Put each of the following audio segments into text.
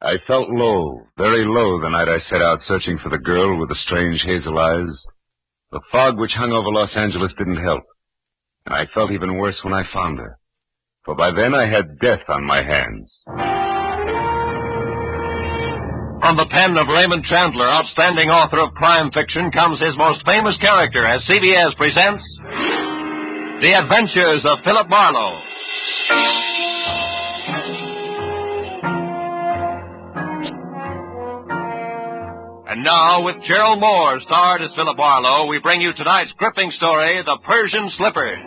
I felt low, very low, the night I set out searching for the girl with the strange hazel eyes. The fog which hung over Los Angeles didn't help. And I felt even worse when I found her. For by then I had death on my hands. From the pen of Raymond Chandler, outstanding author of crime fiction, comes his most famous character as CBS presents The Adventures of Philip Marlowe. And now, with Gerald Moore starred as Philip Marlowe, we bring you tonight's gripping story, The Persian Slippers.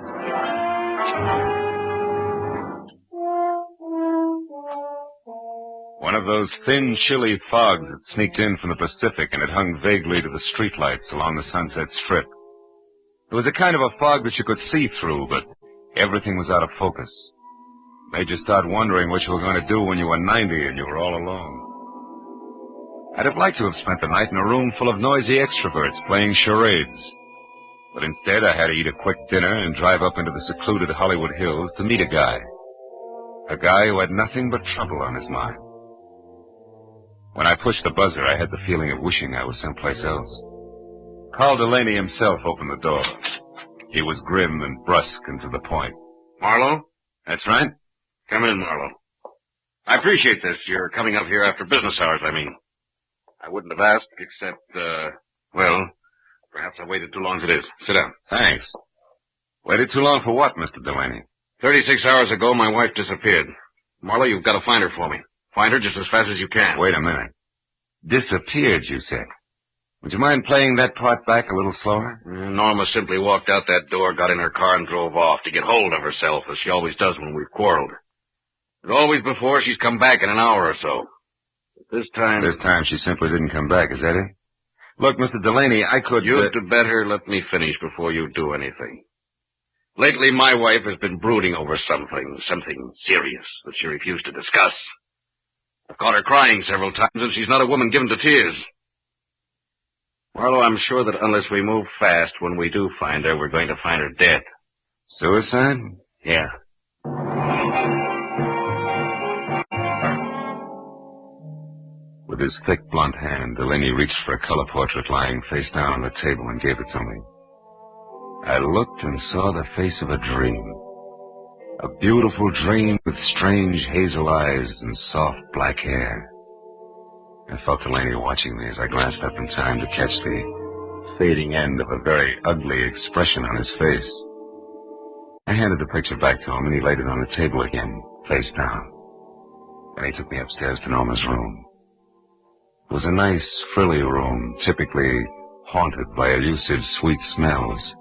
One of those thin, chilly fogs that sneaked in from the Pacific, and it hung vaguely to the streetlights along the Sunset Strip. It was a kind of a fog that you could see through, but everything was out of focus. Made you start wondering what you were going to do when you were 90 and you were all alone. I'd have liked to have spent the night in a room full of noisy extroverts playing charades. But instead, I had to eat a quick dinner and drive up into the secluded Hollywood hills to meet a guy. A guy who had nothing but trouble on his mind. When I pushed the buzzer, I had the feeling of wishing I was someplace else. Carl Delaney himself opened the door. He was grim and brusque and to the point. Marlowe? That's right. Come in, Marlowe. I appreciate this. You're coming up here after business hours, I mean. I wouldn't have asked, except, well, perhaps I waited too long as it is. Sit down. Thanks. Waited too long for what, Mr. Delaney? 36 hours ago, my wife disappeared. Marlowe, you've got to find her for me. Find her just as fast as you can. Wait a minute. Disappeared, you said. Would you mind playing that part back a little slower? Norma simply walked out that door, got in her car, and drove off to get hold of herself, as she always does when we've quarreled. As always before, she's come back in an hour or so. But this time she simply didn't come back, is that it? Look, Mr. Delaney, I could... You'd better let me finish before you do anything. Lately, my wife has been brooding over something serious that she refused to discuss. I've caught her crying several times, and she's not a woman given to tears. Marlowe, I'm sure that unless we move fast, when we do find her, we're going to find her dead. Suicide? Yeah. With his thick, blunt hand, Delaney reached for a color portrait lying face down on the table and gave it to me. I looked and saw the face of a dream. A beautiful dream with strange hazel eyes and soft black hair. I felt Delaney watching me as I glanced up in time to catch the fading end of a very ugly expression on his face. I handed the picture back to him, and he laid it on the table again, face down. Then he took me upstairs to Norma's room. It was a nice, frilly room, typically haunted by elusive, sweet smells.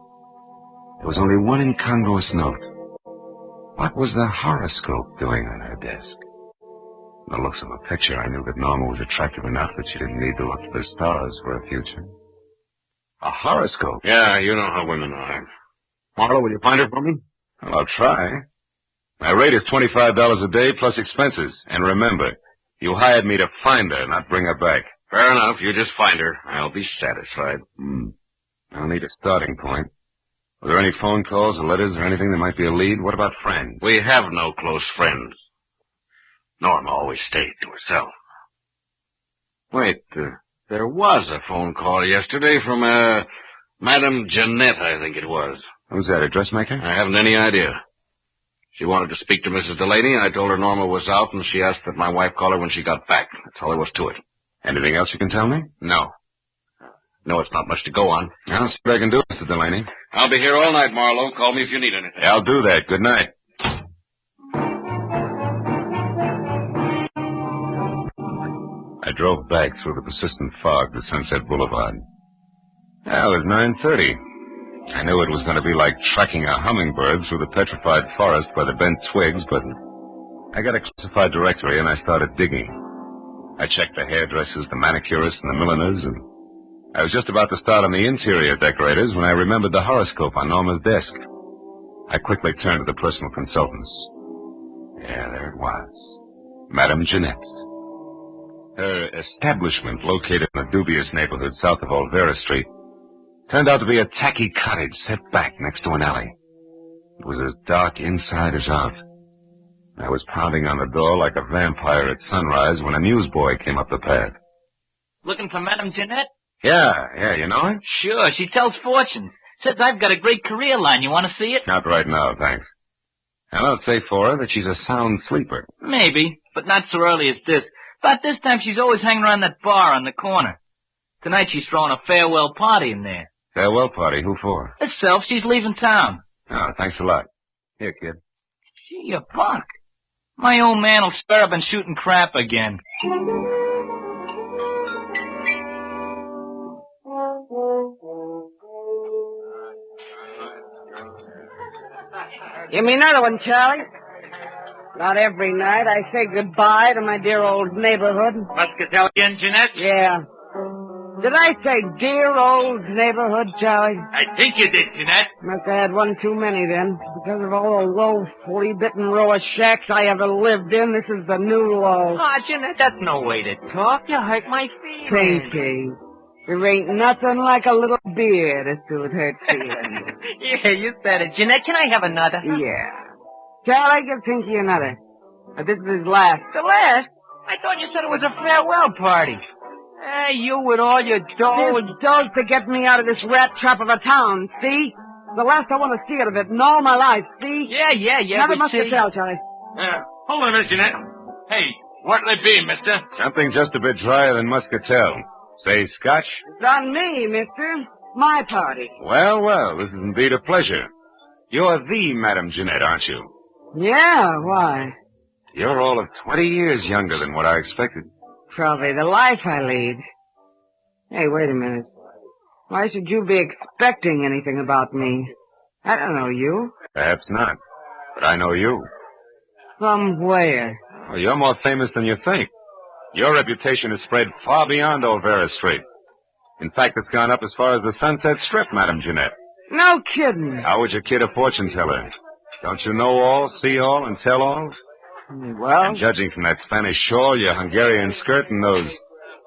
There was only one incongruous note. What was the horoscope doing on her desk? From the looks of the picture, I knew that Norma was attractive enough that she didn't need to look to the stars for a future. A horoscope? Yeah, you know how women are. Marlowe, will you find her for me? Well, I'll try. My rate is $25 a day plus expenses. And remember, you hired me to find her, not bring her back. Fair enough. You just find her. I'll be satisfied. I'll need a starting point. Were there any phone calls or letters or anything that might be a lead? What about friends? We have no close friends. Norma always stayed to herself. Wait, there was a phone call yesterday from, Madame Jeanette, I think it was. Who's that, a dressmaker? I haven't any idea. She wanted to speak to Mrs. Delaney, and I told her Norma was out, and she asked that my wife call her when she got back. That's all there was to it. Anything else you can tell me? No. No, it's not much to go on. I'll see what I can do, Mr. Delaney. I'll be here all night, Marlowe. Call me if you need anything. Yeah, I'll do that. Good night. I drove back through the persistent fog to Sunset Boulevard. It was 9:30. I knew it was going to be like tracking a hummingbird through the petrified forest by the bent twigs, but I got a classified directory and I started digging. I checked the hairdressers, the manicurists, and the milliners, and I was just about to start on the interior decorators when I remembered the horoscope on Norma's desk. I quickly turned to the personal consultants. Yeah, there it was. Madame Jeanette. Her establishment, located in a dubious neighborhood south of Olvera Street, turned out to be a tacky cottage set back next to an alley. It was as dark inside as out. I was pounding on the door like a vampire at sunrise when a newsboy came up the path. Looking for Madame Jeanette? Yeah, you know her? Sure, she tells fortunes. Says I've got a great career line. You want to see it? Not right now, thanks. And I'll say for her that she's a sound sleeper. Maybe, but not so early as this. About this time, she's always hanging around that bar on the corner. Tonight, she's throwing a farewell party in there. Farewell party? Who for? Herself, she's leaving town. Oh, thanks a lot. Here, kid. Gee, you punk. My old man will swear I've been shooting crap again. Give me another one, Charlie. Not every night I say goodbye to my dear old neighborhood. Muscatel again, Jeanette? Yeah. Did I say dear old neighborhood, Charlie? I think you did, Jeanette. Must have had one too many then. Because of all the low, flea-bitten row of shacks I ever lived in, this is the new low. Ah, Jeanette, that's no way to talk. You hurt my feelings. Pinky, there ain't nothing like a little beer to soothe hurt feelings. Yeah, you said it. Jeanette, can I have another? Yeah. Charlie, give Pinky another. But this is his last. The last? I thought you said it was a farewell party. Hey, you with all your dough. This dough's to get me out of this rat trap of a town, see? The last I want to see it of it in all my life, see? Yeah. Never must tell, Charlie. Hold on a minute, Jeanette. Hey, what'll it be, mister? Something just a bit drier than muscatel. Say scotch? It's on me, mister. My party. Well, this is indeed a pleasure. You're the Madame Jeanette, aren't you? Yeah, why? You're all of 20 years younger than what I expected. Probably the life I lead. Hey, wait a minute. Why should you be expecting anything about me? I don't know you. Perhaps not, but I know you. From where? Well, you're more famous than you think. Your reputation has spread far beyond Old Vera Street. In fact, it's gone up as far as the Sunset Strip, Madame Jeanette. No kidding. How would you kid a fortune teller? Don't you know all, see all, and tell all? Well, And judging from that Spanish shawl, your Hungarian skirt, and those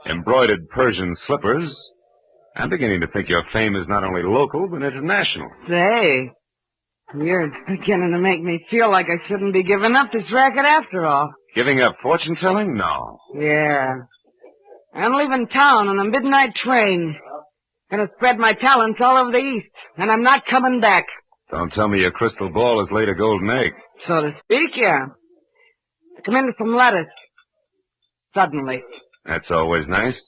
embroidered Persian slippers, I'm beginning to think your fame is not only local, but international. say, you're beginning to make me feel like I shouldn't be giving up this racket after all. Giving up fortune telling? No. Yeah. I'm leaving town on a midnight train. Gonna spread my talents all over the East, and I'm not coming back. Don't tell me your crystal ball has laid a golden egg. So to speak, yeah. I come into some lettuce. Suddenly. That's always nice.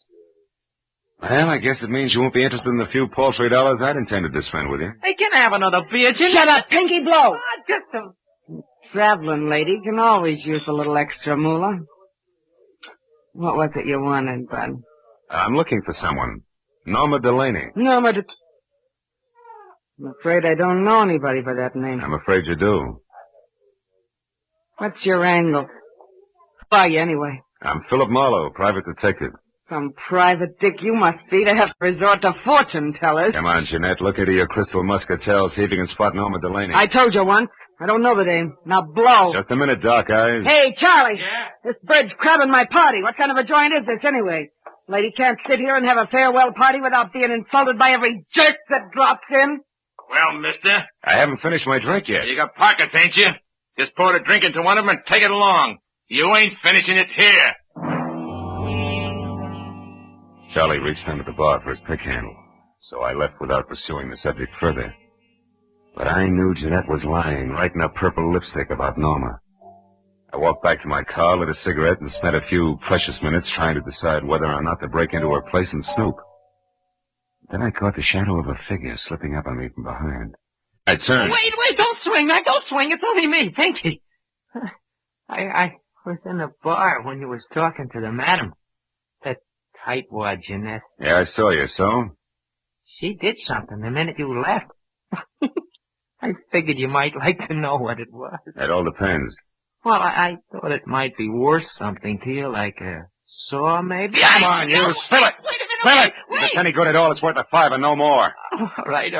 Well, I guess it means you won't be interested in the few paltry dollars I'd intended to spend with you. Hey, can I have another beer, Jeanette? Shut up, Pinky Blow! Just a... Traveling lady can always use a little extra moolah. What was it you wanted, bud? I'm looking for someone. Norma Delaney. No, but I'm afraid I don't know anybody by that name. I'm afraid you do. What's your angle? Who are you, anyway? I'm Philip Marlowe, private detective. Some private dick you must be to have to resort to fortune tellers. Come on, Jeanette, look into your crystal muscatel, see if you can spot Norma Delaney. I told you once. I don't know the name. Now blow. Just a minute, Doc Eyes. Hey, Charlie. Yeah? This bird's crabbing my party. What kind of a joint is this, anyway? Lady can't sit here and have a farewell party without being insulted by every jerk that drops in. Well, mister, I haven't finished my drink yet. you got pockets, ain't you? Just pour a drink into one of them and take it along. You ain't finishing it here. Charlie reached under the bar for his pick handle, so I left without pursuing the subject further. But I knew Jeanette was lying, writing up purple lipstick about Norma. I walked back to my car, lit a cigarette, and spent a few precious minutes trying to decide whether or not to break into her place and snoop. Then I caught the shadow of a figure slipping up on me from behind. I turned. Wait, don't swing, man, don't swing. It's only me, Pinky. I was in the bar when you was talking to the madam. That tightwad Jeanette. Yeah, I saw you, so? She did something the minute you left. I figured you might like to know what it was. That all depends. Well, I thought it might be worth something to you, like a saw, maybe. Come on, you, spill it! Wait a minute, Spill it! wait. If it's any good at all, it's worth a $5 and no more. All right.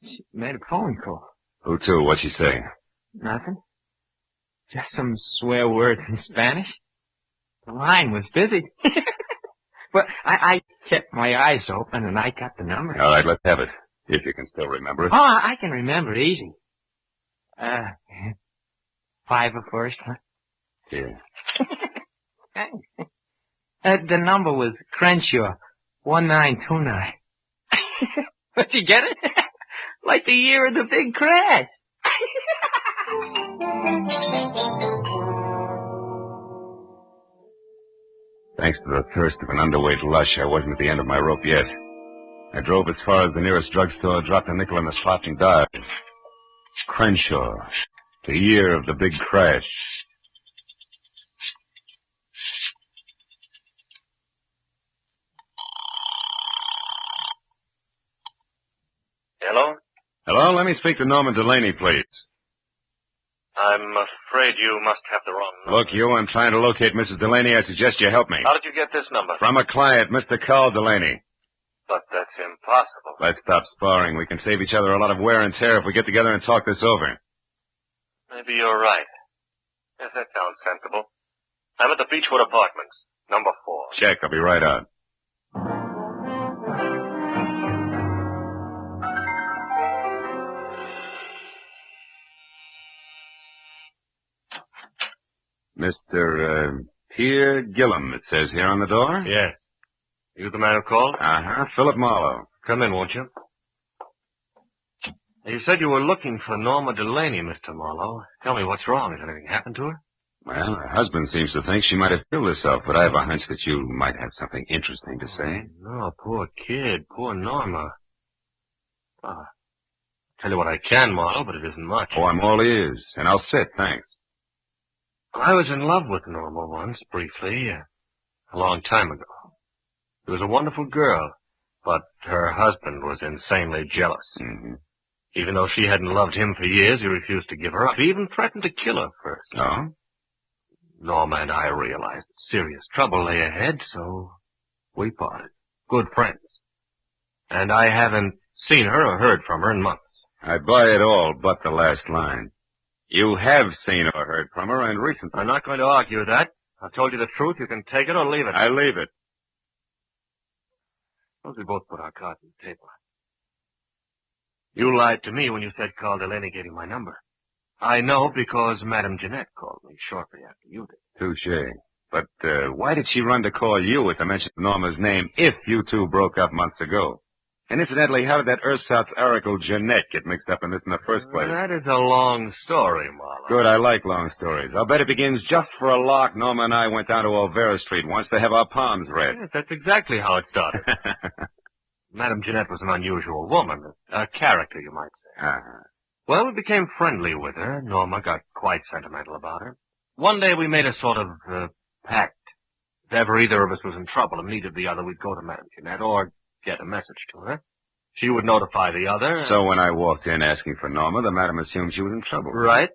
She made a phone call. Who to? What'd she say? Nothing. Just some swear words in Spanish. The line was busy. But I kept my eyes open and I got the number. All right, let's have it. If you can still remember it. Oh, I can remember it easy. Fiver first, huh? Here. The number was Crenshaw, 1929. But you get it? Like the year of the big crash. Thanks to the thirst of an underweight lush, I wasn't at the end of my rope yet. I drove as far as the nearest drugstore, dropped a nickel in the slot, and died. Crenshaw, the year of the big crash. Hello? Hello, let me speak to Norman Delaney, please. I'm afraid you must have the wrong number. Look, you, I'm trying to locate Mrs. Delaney. I suggest you help me. How did you get this number? From a client, Mr. Carl Delaney. But that's impossible. Let's stop sparring. We can save each other a lot of wear and tear if we get together and talk this over. Maybe you're right. Yes, that sounds sensible. I'm at the Beechwood Apartments, number 4. Check. I'll be right out. Mr. Pierre Gillum, it says here on the door. Yes. You the man who called? Uh-huh. Philip Marlowe. Come in, won't you? You said you were looking for Norma Delaney, Mr. Marlowe. Tell me what's wrong. Has anything happened to her? Well, her husband seems to think she might have killed herself, but I have a hunch that you might have something interesting to say. No, poor kid. Poor Norma. Tell you what I can, Marlowe, but it isn't much. Oh, I'm all ears, and I'll sit, thanks. I was in love with Norma once, briefly, a long time ago. She was a wonderful girl, but her husband was insanely jealous. Mm-hmm. Even though she hadn't loved him for years, he refused to give her up. He even threatened to kill her first. Oh? Norma and I realized that serious trouble lay ahead, so we parted. Good friends. And I haven't seen her or heard from her in months. I buy it all but the last line. You have seen or heard from her, and recently. I'm not going to argue that. I've told you the truth. You can take it or leave it. I leave it. Suppose we both put our cards on the table. You lied to me when you said Carl Delaney gave you my number. I know because Madame Jeanette called me shortly after you did. Touché. But why did she run to call you at the mention of Norma's name if you two broke up months ago? And incidentally, how did that ersatz oracle Jeanette get mixed up in this in the first place? That is a long story, Marlowe. Good, I like long stories. I'll bet it begins just for a lark. Norma and I went down to Olvera Street once to have our palms read. Yes, that's exactly how it started. Madame Jeanette was an unusual woman, a character, you might say. Uh-huh. Well, we became friendly with her. Norma got quite sentimental about her. One day we made a sort of pact. If ever either of us was in trouble and needed the other, we'd go to Madame Jeanette or get a message to her. She would notify the other. So when I walked in asking for Norma, the madam assumed she was in trouble. Right.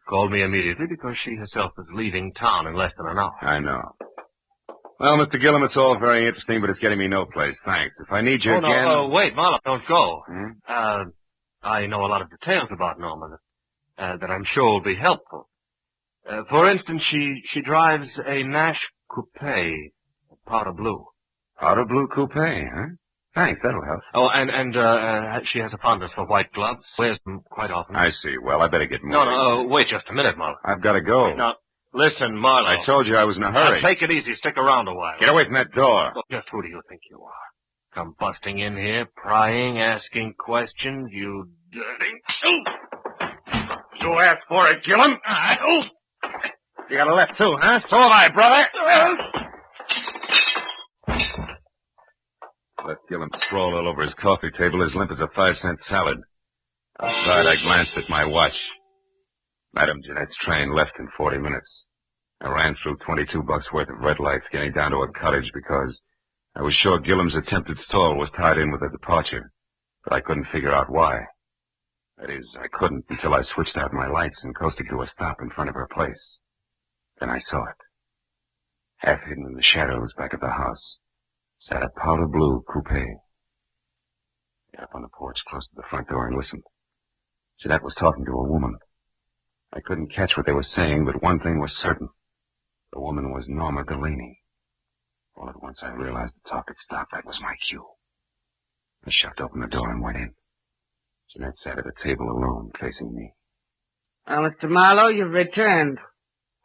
Called me immediately because she herself was leaving town in less than an hour. I know. Well, Mr. Gillum, it's all very interesting, but it's getting me no place. Thanks. If I need you again... No, wait, Marlowe, don't go. Hmm? I know a lot of details about Norma that I'm sure will be helpful. For instance, she drives a Nash coupe, powder blue. Powder blue coupe, huh? Thanks, that'll help. Oh, and she has a fondness for white gloves. Wears them quite often. I see. Well, I better get moving. No, wait just a minute, Marlowe. I've got to go. Now, listen, Marlowe. I told you I was in a hurry. Now, take it easy. Stick around a while. Get away from that door. Well, just who do you think you are? Come busting in here, prying, asking questions, you dirty... You asked for it, Gillum. You got a left, too, huh? So have I, brother. Let Gillum sprawl all over his coffee table, as limp as a 5-cent salad. Outside, I glanced at my watch. Madame Jeanette's train left in 40 minutes. I ran through $22 worth of red lights, getting down to a cottage because I was sure Gillum's attempted stall was tied in with the departure, but I couldn't figure out why. That is, I couldn't until I switched out my lights and coasted to a stop in front of her place. Then I saw it. Half hidden in the shadows back of the house sat a powder blue coupe. I got up on the porch close to the front door and listened. Jeanette was talking to a woman. I couldn't catch what they were saying, but one thing was certain. The woman was Norma Delaney. All at once I realized the talk had stopped. That was my cue. I shoved open the door and went in. Jeanette sat at a table alone, facing me. Well, Mr. Marlowe, you've returned.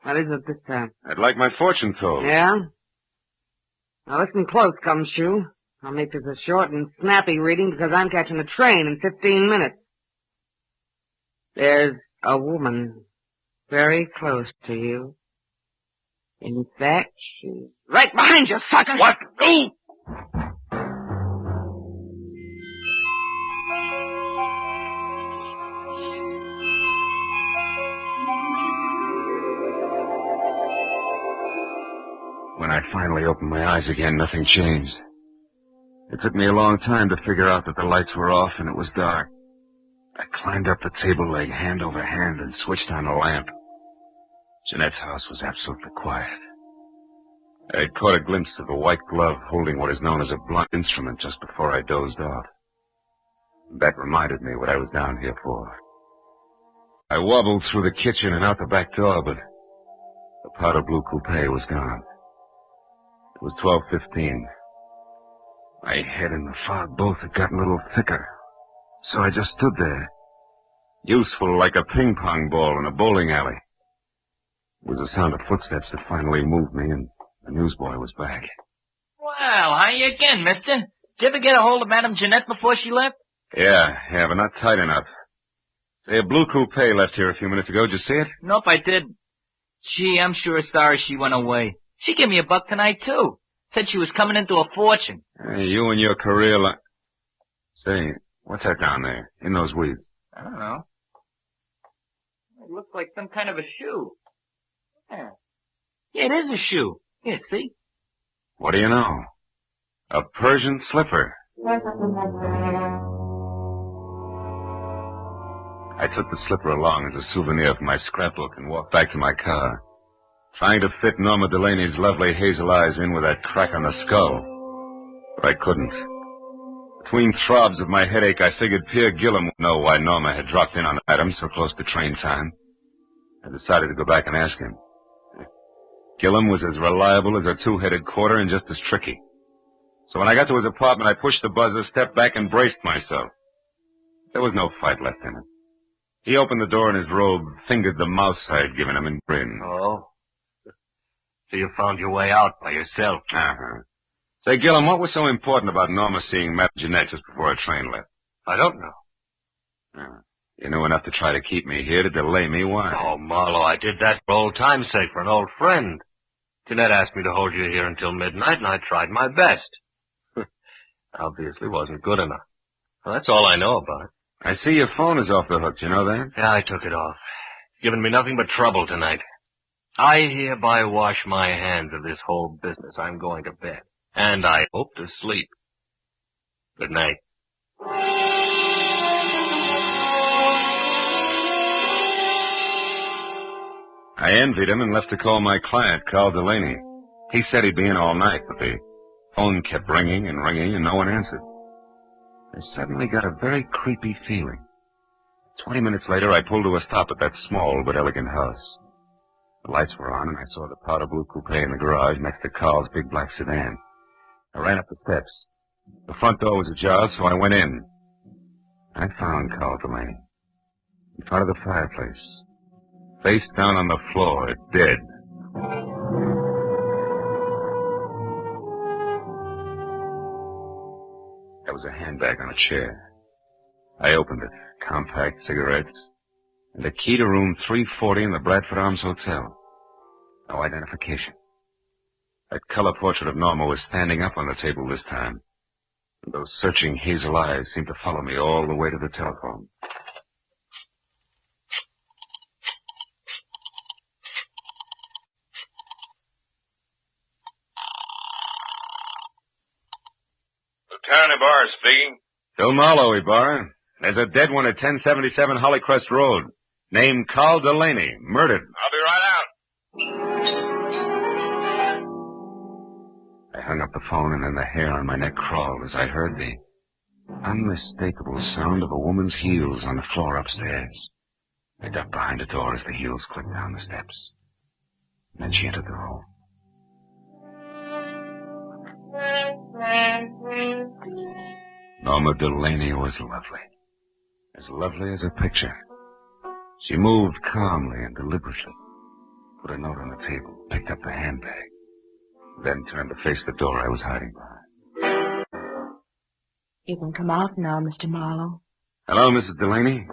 What is it this time? I'd like my fortune told. Yeah? Now listen close, Gumshoe. I'll make this a short and snappy reading because I'm catching a train in 15 minutes. There's a woman very close to you. In fact, she's right behind you, sucker! What? Oh! When I finally opened my eyes again, nothing changed. It took me a long time to figure out that the lights were off and it was dark. I climbed up the table leg hand over hand and switched on the lamp. Jeanette's house was absolutely quiet. I had caught a glimpse of a white glove holding what is known as a blunt instrument just before I dozed off. That reminded me what I was down here for. I wobbled through the kitchen and out the back door, but the powder blue coupe was gone. It was 12:15. My head and the fog both had gotten a little thicker, so I just stood there, useful like a ping-pong ball in a bowling alley. It was the sound of footsteps that finally moved me, and the newsboy was back. Well, how you again, mister? Did you ever get a hold of Madame Jeanette before she left? Yeah, but not tight enough. Say, a blue coupe left here a few minutes ago. Did you see it? Nope, I didn't. Gee, I'm sure sorry she went away. She gave me $1 tonight, too. Said she was coming into a fortune. Hey, you and your career Say, what's that down there, in those weeds? I don't know. It looks like some kind of a shoe. Yeah, it is a shoe. Here, see? What do you know? A Persian slipper. I took the slipper along as a souvenir from my scrapbook and walked back to my car, trying to fit Norma Delaney's lovely hazel eyes in with that crack on the skull. But I couldn't. Between throbs of my headache, I figured Pierre Gillum would know why Norma had dropped in on Adam so close to train time. I decided to go back and ask him. Gillum was as reliable as a two-headed quarter and just as tricky. So when I got to his apartment, I pushed the buzzer, stepped back, and braced myself. There was no fight left in it. He opened the door in his robe, fingered the mouse I had given him, and grinned. Oh? So you found your way out by yourself. Uh-huh. Say, Gillum, what was so important about Norma seeing Madame Jeanette just before her train left? I don't know. You knew enough to try to keep me here, to delay me. Why? Oh, Marlowe, I did that for old time's sake, for an old friend. Jeanette asked me to hold you here until midnight, and I tried my best. Obviously wasn't good enough. Well, that's all I know about it. I see your phone is off the hook. Do you know that? Yeah, I took it off. Given me nothing but trouble tonight. I hereby wash my hands of this whole business. I'm going to bed. And I hope to sleep. Good night. I envied him and left to call my client, Carl Delaney. He said he'd be in all night, but the phone kept ringing and ringing, and no one answered. I suddenly got a very creepy feeling. 20 minutes later, I pulled to a stop at that small but elegant house. The lights were on, and I saw the powder blue coupe in the garage next to Carl's big black sedan. I ran up the steps. The front door was ajar, so I went in. I found Carl Delaney in front of the fireplace, face down on the floor, dead. There was a handbag on a chair. I opened it. Compact cigarettes, and a key to room 340 in the Bradford Arms Hotel. No identification. That color portrait of Norma was standing up on the table this time, and those searching hazel eyes seemed to follow me all the way to the telephone. Lieutenant Ibarra speaking. Phil Marlowe, Ibarra. There's a dead one at 1077 Hollycrest Road, named Carl Delaney, murdered. I'll be right out. I hung up the phone, and then the hair on my neck crawled as I heard the unmistakable sound of a woman's heels on the floor upstairs. I ducked behind the door as the heels clicked down the steps. And then she entered the room. Norma Delaney was lovely. As lovely as a picture. She moved calmly and deliberately, put a note on the table, picked up the handbag, then turned to face the door I was hiding behind. You can come out now, Mr. Marlowe. Hello, Mrs. Delaney.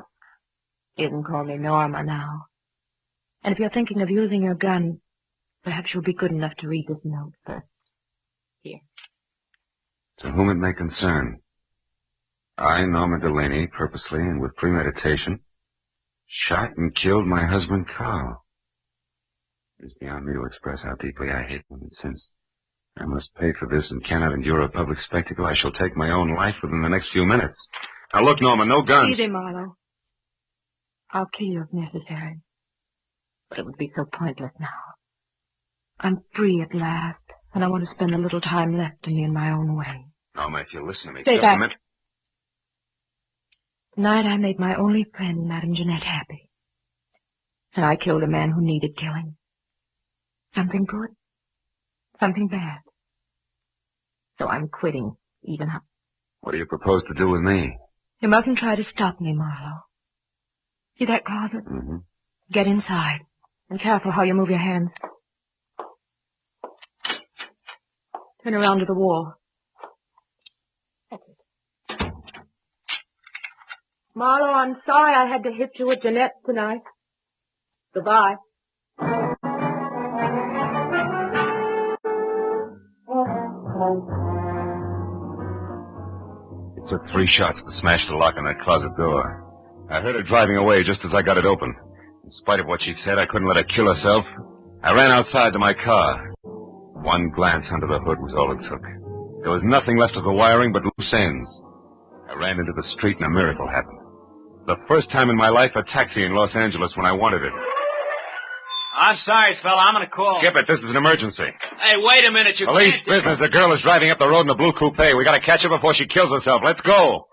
You can call me Norma now. And if you're thinking of using your gun, perhaps you'll be good enough to read this note first. Here. To whom it may concern. I, Norma Delaney, purposely and with premeditation, shot and killed my husband, Carl. It is beyond me to express how deeply I hate him, and since I must pay for this and cannot endure a public spectacle, I shall take my own life within the next few minutes. Now look, Norma, no guns. Easy, Marlowe. I'll kill you if necessary. But it would be so pointless now. I'm free at last, and I want to spend a little time left to me in my own way. Norma, if you'll listen to me Stay just back. a minute. Tonight I made my only friend, Madame Jeanette, happy. And I killed a man who needed killing. Something good, something bad. So I'm quitting, even up. What do you propose to do with me? You mustn't try to stop me, Marlowe. See that closet? Mm-hmm. Get inside. And careful how you move your hands. Turn around to the wall. That's it. Marlowe, I'm sorry I had to hit you with Jeanette tonight. Goodbye. It took 3 shots to smash the lock on that closet door. I heard her driving away just as I got it open. In spite of what she said, I couldn't let her kill herself. I ran outside to my car. One glance under the hood was all it took. There was nothing left of the wiring but loose ends. I ran into the street and a miracle happened. The first time in my life, a taxi in Los Angeles when I wanted it. I'm sorry, fella. I'm going to call. Skip it. This is an emergency. Hey, wait a minute. You Police can't... business. A girl is driving up the road in a blue coupe. We got to catch her before she kills herself. Let's go.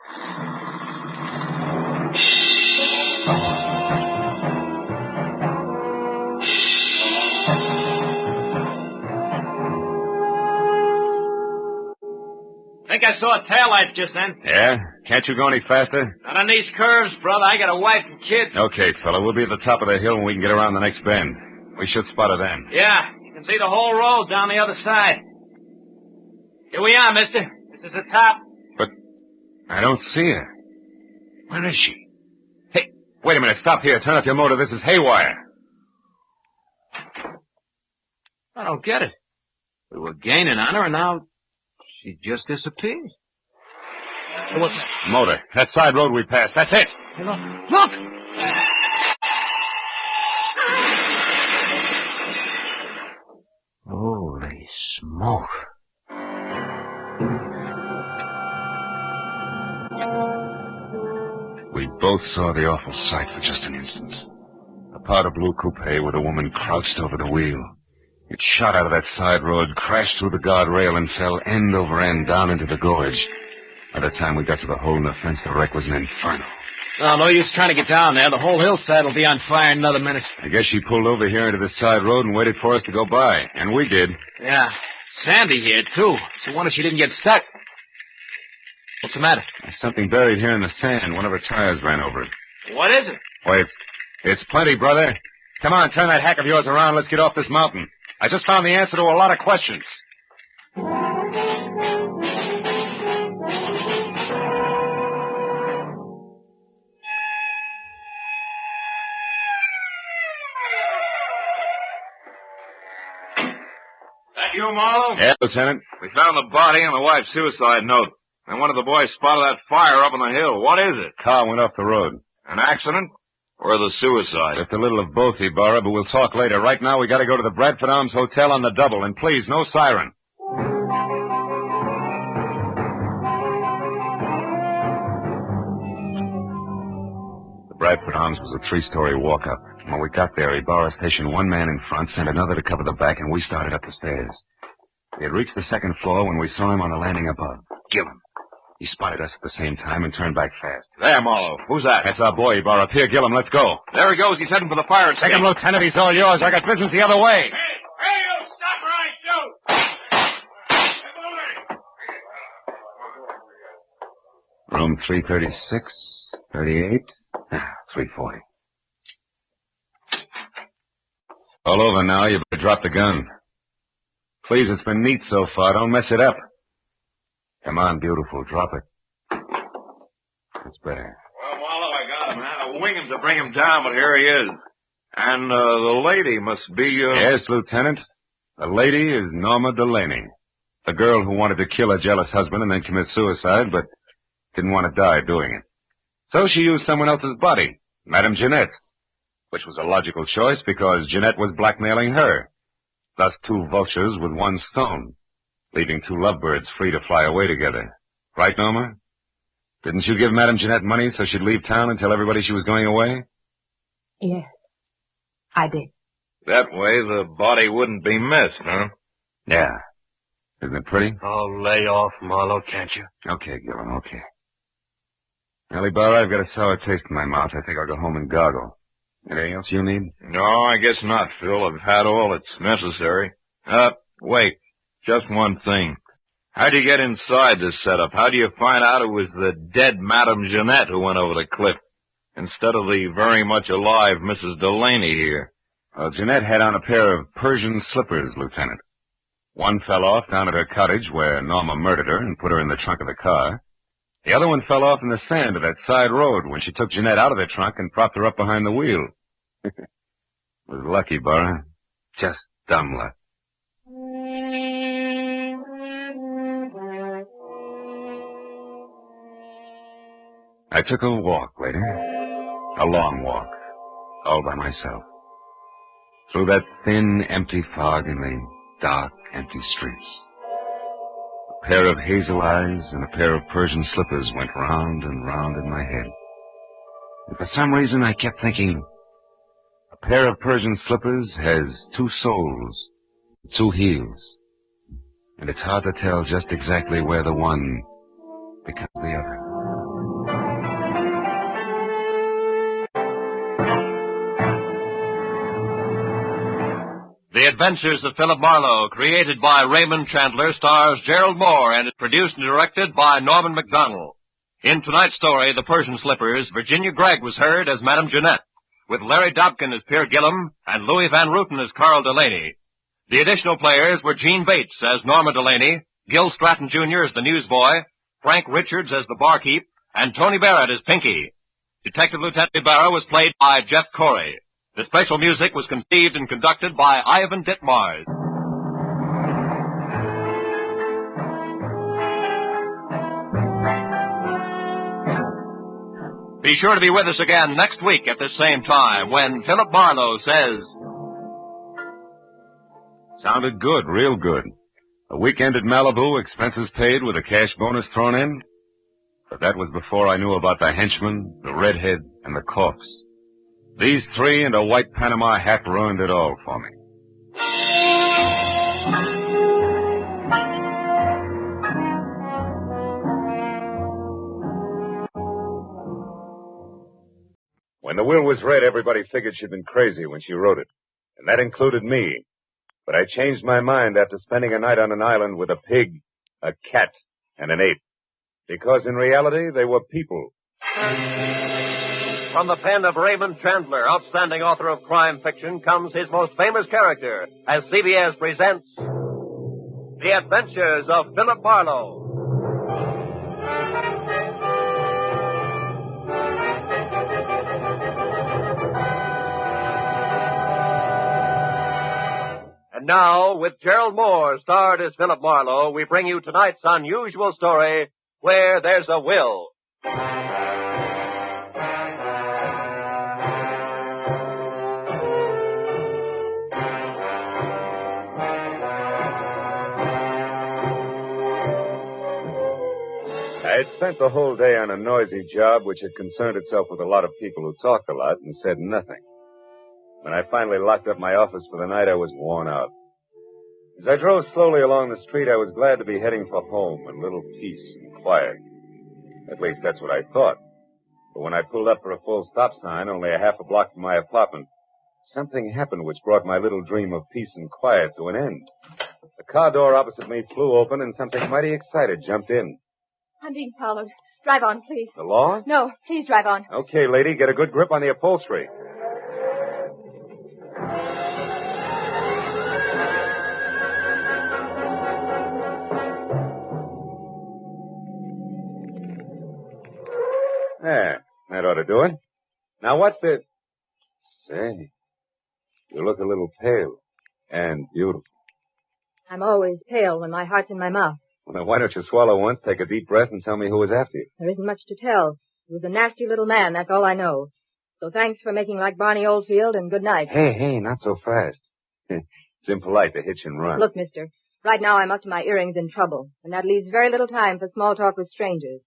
Think I saw taillights just then. Yeah? Can't you go any faster? Not on these curves, brother. I got a wife and kids. Okay, fella. We'll be at the top of the hill when we can get around the next bend. We should spot her then. Yeah, you can see the whole road down the other side. Here we are, mister. This is the top. But I don't see her. Where is she? Hey, wait a minute. Stop here. Turn off your motor. This is haywire. I don't get it. We were gaining on her, and now she just disappeared. What's that? Motor. That side road we passed. That's it. Hey, look. Look! Holy smoke. We both saw the awful sight for just an instant. A powder blue coupe with a woman crouched over the wheel. It shot out of that side road, crashed through the guardrail, and fell end over end down into the gorge. By the time we got to the hole in the fence, the wreck was an inferno. Oh, no use trying to get down there. The whole hillside will be on fire in another minute. I guess she pulled over here into the side road and waited for us to go by. And we did. Yeah. Sandy here, too. So wonder if she didn't get stuck. What's the matter? There's something buried here in the sand. One of her tires ran over it. What is it? Why, it's plenty, brother. Come on, turn that hack of yours around. Let's get off this mountain. I just found the answer to a lot of questions. That you, Marlowe? Yeah, Lieutenant. We found the body and the wife's suicide note. And one of the boys spotted that fire up on the hill. What is it? Car went off the road. An accident? Or the suicide? Just a little of both, Ibarra, but we'll talk later. Right now, we got to go to the Bradford Arms Hotel on the double. And please, no siren. The Bradford Arms was a 3-story walk-up. When we got there, Ibarra stationed one man in front, sent another to cover the back, and we started up the stairs. We had reached the second floor when we saw him on the landing above. Gillum. He spotted us at the same time and turned back fast. There, Marlowe. Who's that? That's our boy, Ibarra. Pierre Gillum, let's go. There he goes. He's heading for the fire escape. Take him, Lieutenant. He's all yours. I got business the other way. Hey, you! Stop or I shoot! Room 336, 38, 340. All over now. You better drop the gun. Please, it's been neat so far. Don't mess it up. Come on, beautiful. Drop it. That's better. Well, Marlowe, I got him. I had to wing him to bring him down, but here he is. And the lady must be... Yes, Lieutenant. The lady is Norma Delaney. The girl who wanted to kill her jealous husband and then commit suicide, but didn't want to die doing it. So she used someone else's body, Madame Jeanette's, which was a logical choice because Jeanette was blackmailing her. Thus, two vultures with one stone, leaving two lovebirds free to fly away together. Right, Norma? Didn't you give Madame Jeanette money so she'd leave town and tell everybody she was going away? Yes, I did. That way the body wouldn't be missed, huh? Yeah. Isn't it pretty? Oh, lay off, Marlowe, can't you? Okay, Gillen, okay. Ellie Barr, I've got a sour taste in my mouth. I think I'll go home and gargle. Anything else you need? No, I guess not, Phil. I've had all that's necessary. Wait. Just one thing. How'd you get inside this setup? How do you find out it was the dead Madame Jeanette who went over the cliff instead of the very much alive Mrs. Delaney here? Well, Jeanette had on a pair of Persian slippers, Lieutenant. One fell off down at her cottage where Norma murdered her and put her in the trunk of the car. The other one fell off in the sand of that side road when she took Jeanette out of the trunk and propped her up behind the wheel. Was lucky, Barra. Just dumb luck. I took a walk later. A long walk. All by myself. Through that thin, empty fog in the dark, empty streets. A pair of hazel eyes and a pair of Persian slippers went round and round in my head. And for some reason I kept thinking, a pair of Persian slippers has two soles, two heels. And it's hard to tell just exactly where the one becomes the other. The Adventures of Philip Marlowe, created by Raymond Chandler, stars Gerald Moore and is produced and directed by Norman MacDonald. In tonight's story, The Persian Slippers, Virginia Gregg was heard as Madame Jeanette, with Larry Dobkin as Pierre Gillum and Louis Van Rooten as Carl Delaney. The additional players were Gene Bates as Norma Delaney, Gil Stratton Jr. as the newsboy, Frank Richards as the barkeep, and Tony Barrett as Pinky. Detective Lieutenant Ibarra was played by Jeff Corey. The special music was conceived and conducted by Ivan Ditmars. Be sure to be with us again next week at the same time when Philip Marlowe says... Sounded good, real good. A weekend at Malibu, expenses paid with a cash bonus thrown in. But that was before I knew about the henchman, the redhead, and the corpse. These three and a white Panama hat ruined it all for me. When the will was read, everybody figured she'd been crazy when she wrote it. And that included me. But I changed my mind after spending a night on an island with a pig, a cat, and an ape. Because in reality, they were people. From the pen of Raymond Chandler, outstanding author of crime fiction, comes his most famous character as CBS presents The Adventures of Philip Marlowe. And now, with Gerald Moore starred as Philip Marlowe, we bring you tonight's unusual story, Where There's a Will. I had spent the whole day on a noisy job which had concerned itself with a lot of people who talked a lot and said nothing. When I finally locked up my office for the night, I was worn out. As I drove slowly along the street, I was glad to be heading for home and a little peace and quiet. At least that's what I thought. But when I pulled up for a full stop sign, only a half a block from my apartment, something happened which brought my little dream of peace and quiet to an end. The car door opposite me flew open and something mighty excited jumped in. I'm being followed. Drive on, please. The law? No, please drive on. Okay, lady, get a good grip on the upholstery. There, that ought to do it. Now, what's the... Say, you look a little pale and beautiful. I'm always pale when my heart's in my mouth. Well, why don't you swallow once, take a deep breath, and tell me who was after you? There isn't much to tell. He was a nasty little man, that's all I know. So thanks for making like Barney Oldfield, and good night. Hey, not so fast. It's impolite to hitch and run. Look, mister, right now I'm up to my earrings in trouble, and that leaves very little time for small talk with strangers.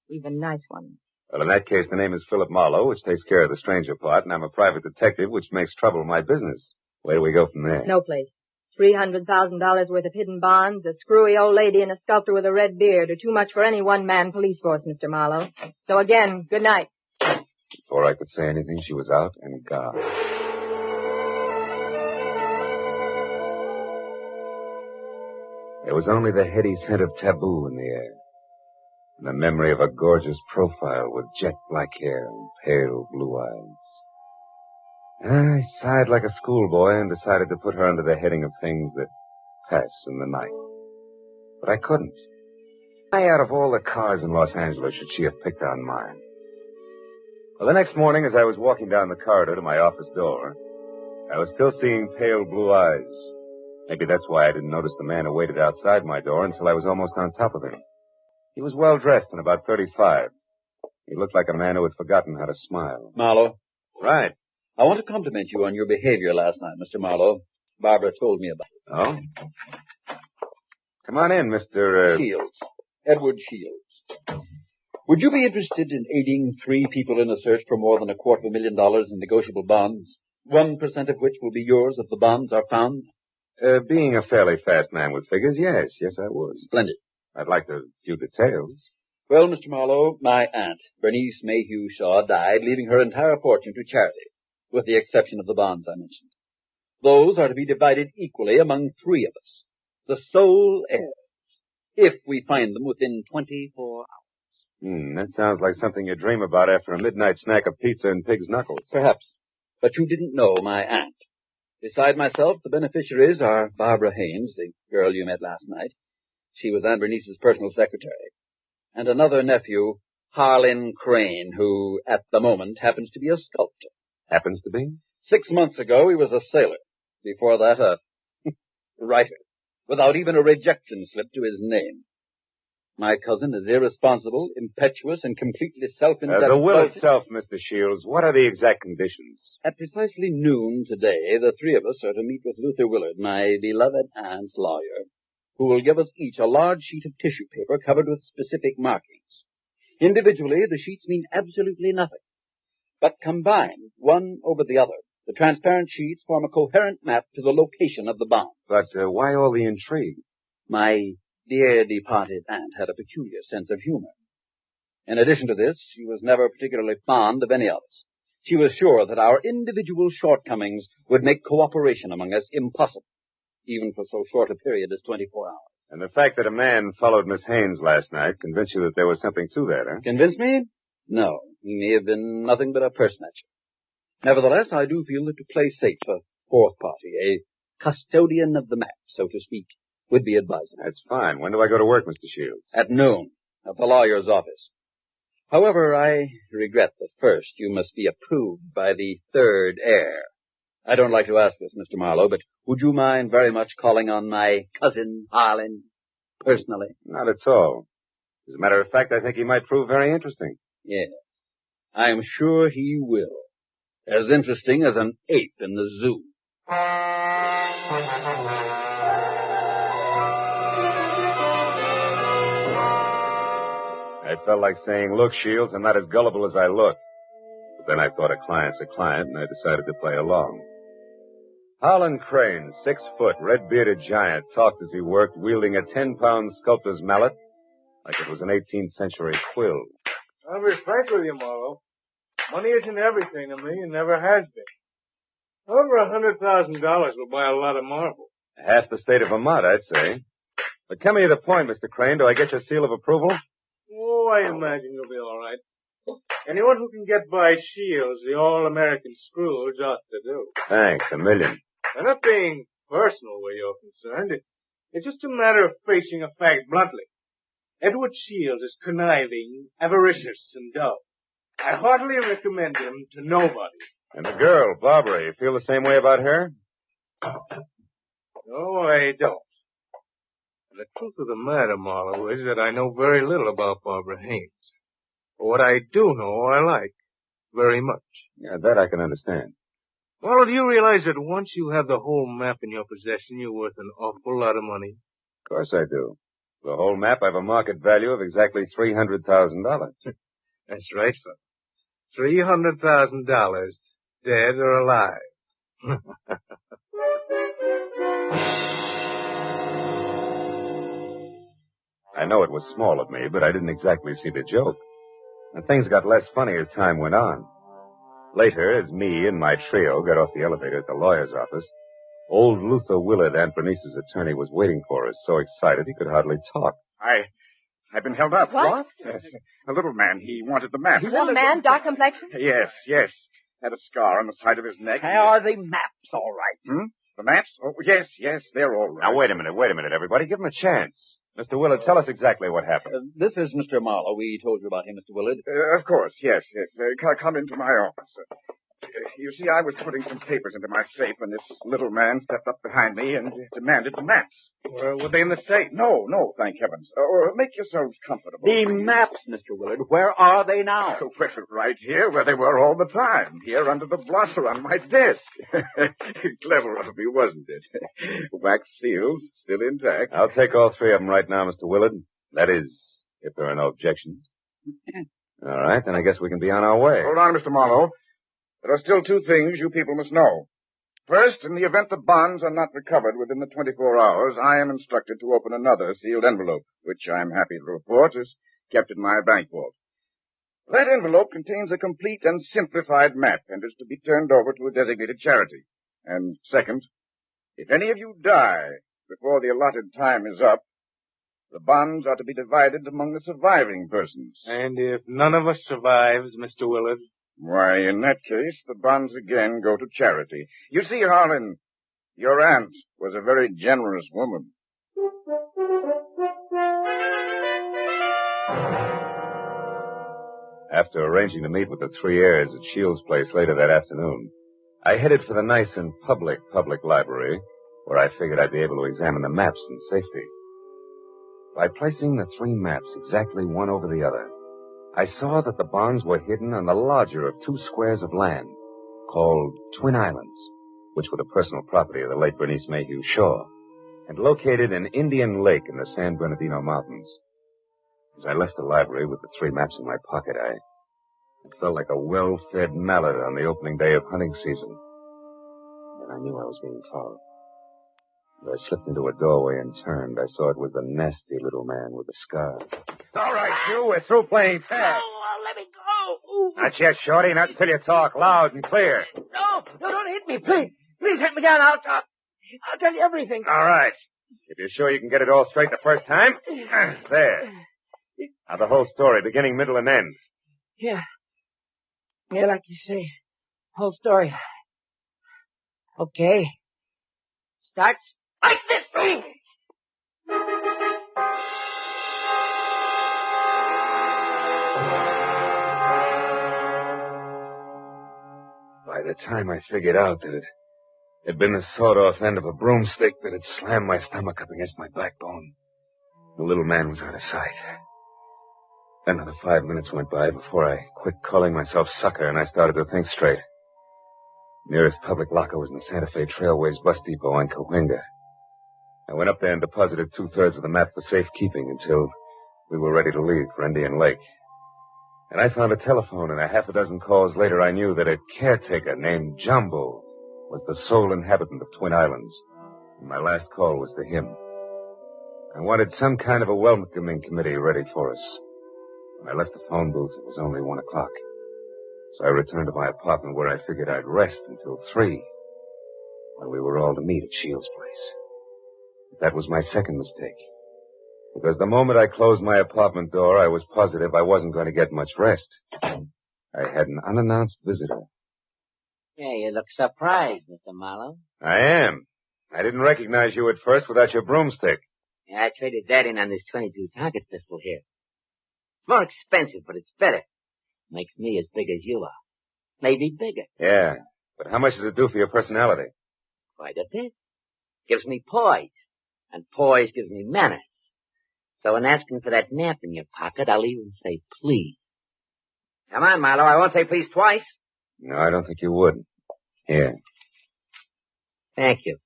Even nice ones. Well, in that case, the name is Philip Marlowe, which takes care of the stranger part, and I'm a private detective, which makes trouble my business. Where do we go from there? No place. $300,000 worth of hidden bonds, a screwy old lady, and a sculptor with a red beard are too much for any one-man police force, Mr. Marlowe. So again, good night. Before I could say anything, she was out and gone. There was only the heady scent of taboo in the air, and the memory of a gorgeous profile with jet black hair and pale blue eyes. I sighed like a schoolboy and decided to put her under the heading of things that pass in the night. But I couldn't. Why out of all the cars in Los Angeles should she have picked on mine? Well, the next morning, as I was walking down the corridor to my office door, I was still seeing pale blue eyes. Maybe that's why I didn't notice the man who waited outside my door until I was almost on top of him. He was well-dressed and about 35. He looked like a man who had forgotten how to smile. Marlowe, Right. I want to compliment you on your behavior last night, Mr. Marlowe. Barbara told me about it. Oh? Come on in, Mr. Shields. Edward Shields. Would you be interested in aiding 3 people in a search for more than $250,000 in negotiable bonds, 1% of which will be yours if the bonds are found? Being a fairly fast man with figures, yes, I would. Splendid. I'd like a few details. Well, Mr. Marlowe, my aunt, Bernice Mayhew Shaw, died, leaving her entire fortune to charity, with the exception of the bonds I mentioned. Those are to be divided equally among 3 of us, the sole heirs, if we find them within 24 hours. That sounds like something you dream about after a midnight snack of pizza and pig's knuckles. Perhaps. But you didn't know my aunt. Beside myself, the beneficiaries are Barbara Haynes, the girl you met last night. She was Aunt Bernice's personal secretary. And another nephew, Harlan Crane, who, at the moment, happens to be a sculptor. Happens to be? 6 months ago, he was a sailor. Before that, a writer, without even a rejection slip to his name. My cousin is irresponsible, impetuous, and completely self-indulgent. The will itself, Mr. Shields, what are the exact conditions? At precisely noon today, the 3 of us are to meet with Luther Willard, my beloved aunt's lawyer, who will give us each a large sheet of tissue paper covered with specific markings. Individually, the sheets mean absolutely nothing. But combined, one over the other, the transparent sheets form a coherent map to the location of the bond. But why all the intrigue? My dear departed aunt had a peculiar sense of humor. In addition to this, she was never particularly fond of any of us. She was sure that our individual shortcomings would make cooperation among us impossible, even for so short a period as 24 hours. And the fact that a man followed Miss Haynes last night convinced you that there was something to that, huh? Convinced me? No. He may have been nothing but a purse snatcher. Nevertheless, I do feel that to play safe, a 4th party, a custodian of the map, so to speak, would be advisable. That's fine. When do I go to work, Mr. Shields? At noon, at the lawyer's office. However, I regret that first you must be approved by the 3rd heir. I don't like to ask this, Mr. Marlowe, but would you mind very much calling on my cousin Harlan personally? Not at all. As a matter of fact, I think he might prove very interesting. Yes, I'm sure he will. As interesting as an ape in the zoo. I felt like saying, look, Shields, I'm not as gullible as I look. But then I thought a client's a client, and I decided to play along. Harlan Crane, 6 foot, red-bearded giant, talked as he worked, wielding a 10-pound sculptor's mallet like it was an 18th century quill. I'll be frank with you, Marlowe. Money isn't everything to me and never has been. Over $100,000 will buy a lot of marble. Half the state of Vermont, I'd say. But come to the point, Mr. Crane. Do I get your seal of approval? Oh, I imagine you'll be all right. Anyone who can get by Shields, the all-American Scrooge, ought to do. Thanks, a million. I'm not being personal where you're concerned. It's just a matter of facing a fact bluntly. Edward Shields is conniving, avaricious, and dull. I heartily recommend him to nobody. And the girl, Barbara, you feel the same way about her? No, I don't. The truth of the matter, Marlowe, is that I know very little about Barbara Haynes. But what I do know, I like very much. Yeah, that I can understand. Marlowe, do you realize that once you have the whole map in your possession, you're worth an awful lot of money? Of course I do. The whole map, I have a market value of exactly $300,000. That's right, fellow. $300,000, dead or alive. I know it was small of me, but I didn't exactly see the joke. And things got less funny as time went on. Later, as me and my trio got off the elevator at the lawyer's office, old Luther Willard, Aunt Bernice's attorney, was waiting for us, so excited he could hardly talk. I've been held up. What? Yes. A little man. He wanted the map. Little man, dark complexion? Yes. Had a scar on the side of his neck. Are the maps all right? The maps? Oh, yes, they're all right. Now, wait a minute, everybody. Give him a chance. Mr. Willard, tell us exactly what happened. This is Mr. Marlowe. We told you about him, Mr. Willard. Of course, yes. Come into my office. You see, I was putting some papers into my safe when this little man stepped up behind me and demanded the maps. Were they in the safe? No, thank heavens. Make yourselves comfortable. The maps, Mr. Willard. Where are they now? Well, right here, where they were all the time. Here under the blotter on my desk. Clever of me, wasn't it? Wax seals, still intact. I'll take all three of them right now, Mr. Willard. That is, if there are no objections. All right, then I guess we can be on our way. Hold on, Mr. Marlowe. There are still two things you people must know. First, in the event the bonds are not recovered within the 24 hours, I am instructed to open another sealed envelope, which I'm happy to report is kept in my bank vault. That envelope contains a complete and simplified map and is to be turned over to a designated charity. And second, if any of you die before the allotted time is up, the bonds are to be divided among the surviving persons. And if none of us survives, Mr. Willard? Why, in that case, the bonds again go to charity. You see, Harlan, your aunt was a very generous woman. After arranging to meet with the three heirs at Shields' place later that afternoon, I headed for the nice and public library, where I figured I'd be able to examine the maps in safety. By placing the three maps exactly one over the other, I saw that the bonds were hidden on the larger of two squares of land, called Twin Islands, which were the personal property of the late Bernice Mayhew Shaw, and located in Indian Lake in the San Bernardino Mountains. As I left the library with the three maps in my pocket, I felt like a well-fed mallard on the opening day of hunting season. And I knew I was being followed. As I slipped into a doorway and turned, I saw it was the nasty little man with the scar. All right, you, we're through playing tag. Let me go. Not yet, Shorty. Not until you talk loud and clear. No, don't hit me, please. Please hit me down. I'll tell you everything. All right. If you're sure you can get it all straight the first time. There. Now the whole story, beginning, middle, and end. Yeah, like you say. Whole story. Okay. Starts like this. By the time I figured out that it had been the sawed-off end of a broomstick that had slammed my stomach up against my backbone, the little man was out of sight. Another 5 minutes went by before I quit calling myself sucker and I started to think straight. Nearest public locker was in the Santa Fe Trailways bus depot on Cahuenga. I went up there and deposited 2/3 of the map for safekeeping until we were ready to leave for Indian Lake. And I found a telephone, and a half a dozen calls later I knew that a caretaker named Jumbo was the sole inhabitant of Twin Islands. And my last call was to him. I wanted some kind of a welcoming committee ready for us. When I left the phone booth, it was only 1 o'clock. So I returned to my apartment where I figured I'd rest until 3, when we were all to meet at Shields' place. But that was my second mistake. Because the moment I closed my apartment door, I was positive I wasn't going to get much rest. I had an unannounced visitor. Yeah, you look surprised, Mr. Marlowe. I am. I didn't recognize you at first without your broomstick. Yeah, I traded that in on this .22 target pistol here. It's more expensive, but it's better. Makes me as big as you are. Maybe bigger. Yeah, but how much does it do for your personality? Quite a bit. Gives me poise. And poise gives me manners. So in asking for that nap in your pocket, I'll even say please. Come on, Marlowe. I won't say please twice. No, I don't think you would. Here. Thank you.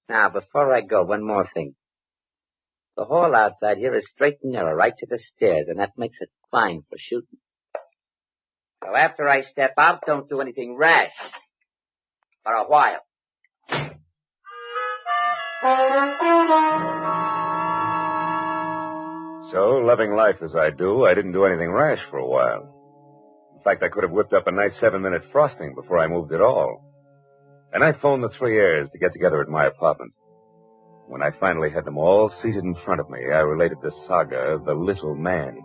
Now, before I go, one more thing. The hall outside here is straight and narrow, right to the stairs, and that makes it fine for shooting. So after I step out, don't do anything rash. For a while. So, loving life as I do, I didn't do anything rash for a while. In fact, I could have whipped up a nice 7-minute frosting before I moved at all. And I phoned the three heirs to get together at my apartment. When I finally had them all seated in front of me, I related the saga of the little man,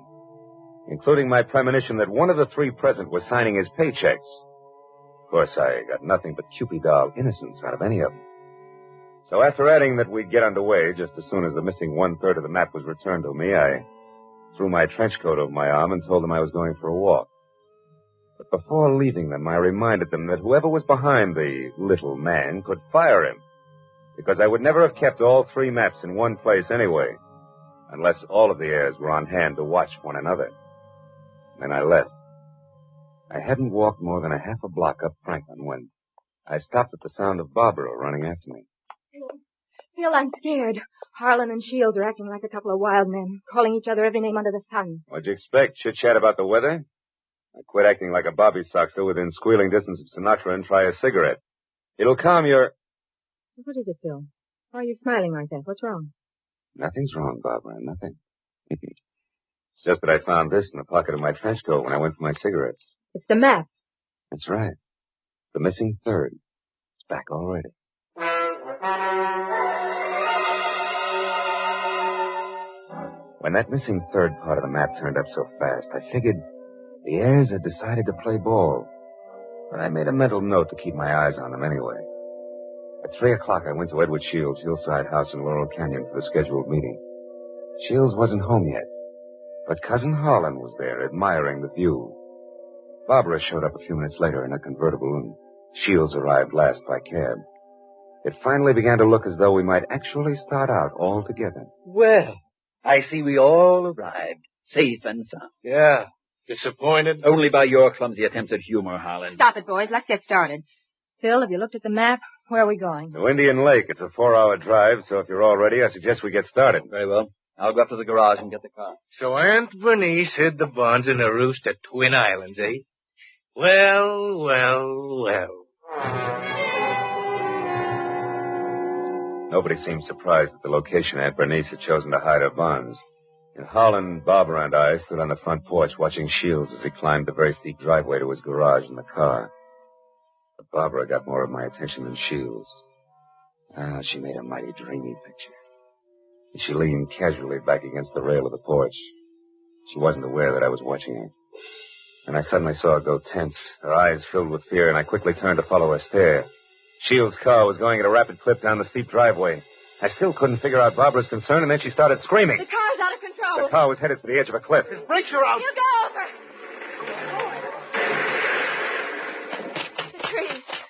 including my premonition that one of the three present was signing his paychecks. Of course, I got nothing but Cupid doll innocence out of any of them. So after adding that we'd get underway just as soon as the missing 1/3 of the map was returned to me, I threw my trench coat over my arm and told them I was going for a walk. But before leaving them, I reminded them that whoever was behind the little man could fire him, because I would never have kept all three maps in one place anyway, unless all of the heirs were on hand to watch one another. Then I left. I hadn't walked more than a half a block up Franklin when I stopped at the sound of Barbara running after me. Phil, I'm scared. Harlan and Shields are acting like a couple of wild men, calling each other every name under the sun. What'd you expect? Chit-chat about the weather? I quit acting like a bobby soxer within squealing distance of Sinatra and try a cigarette. It'll calm your... What is it, Phil? Why are you smiling like that? What's wrong? Nothing's wrong, Barbara. Nothing. It's just that I found this in the pocket of my trench coat when I went for my cigarettes. It's the map. That's right. The missing third. It's back already. When that missing third part of the map turned up so fast, I figured the heirs had decided to play ball. But I made a mental note to keep my eyes on them anyway. At 3 o'clock, I went to Edward Shields' hillside house in Laurel Canyon for the scheduled meeting. Shields wasn't home yet, but Cousin Harlan was there, admiring the view. Barbara showed up a few minutes later in a convertible, and Shields arrived last by cab. It finally began to look as though we might actually start out all together. Well, I see we all arrived, safe and sound. Yeah. Disappointed? Only by your clumsy attempts at humor, Harlan. Stop it, boys. Let's get started. Phil, have you looked at the map? Where are we going? To Indian Lake. It's a 4-hour drive, so if you're all ready, I suggest we get started. Very well. I'll go up to the garage and get the car. So Aunt Bernice hid the bonds in a roost at Twin Islands, eh? Well, well, well. Nobody seemed surprised at the location Aunt Bernice had chosen to hide her bonds. And Harlan, Barbara, and I stood on the front porch watching Shields as he climbed the very steep driveway to his garage in the car. But Barbara got more of my attention than Shields. She made a mighty dreamy picture. And she leaned casually back against the rail of the porch. She wasn't aware that I was watching her. And I suddenly saw her go tense, her eyes filled with fear, and I quickly turned to follow her stare. Shields' car was going at a rapid clip down the steep driveway. I still couldn't figure out Barbara's concern, and then she started screaming. The car's out of control. The car was headed for the edge of a cliff. His brakes are out. You go over.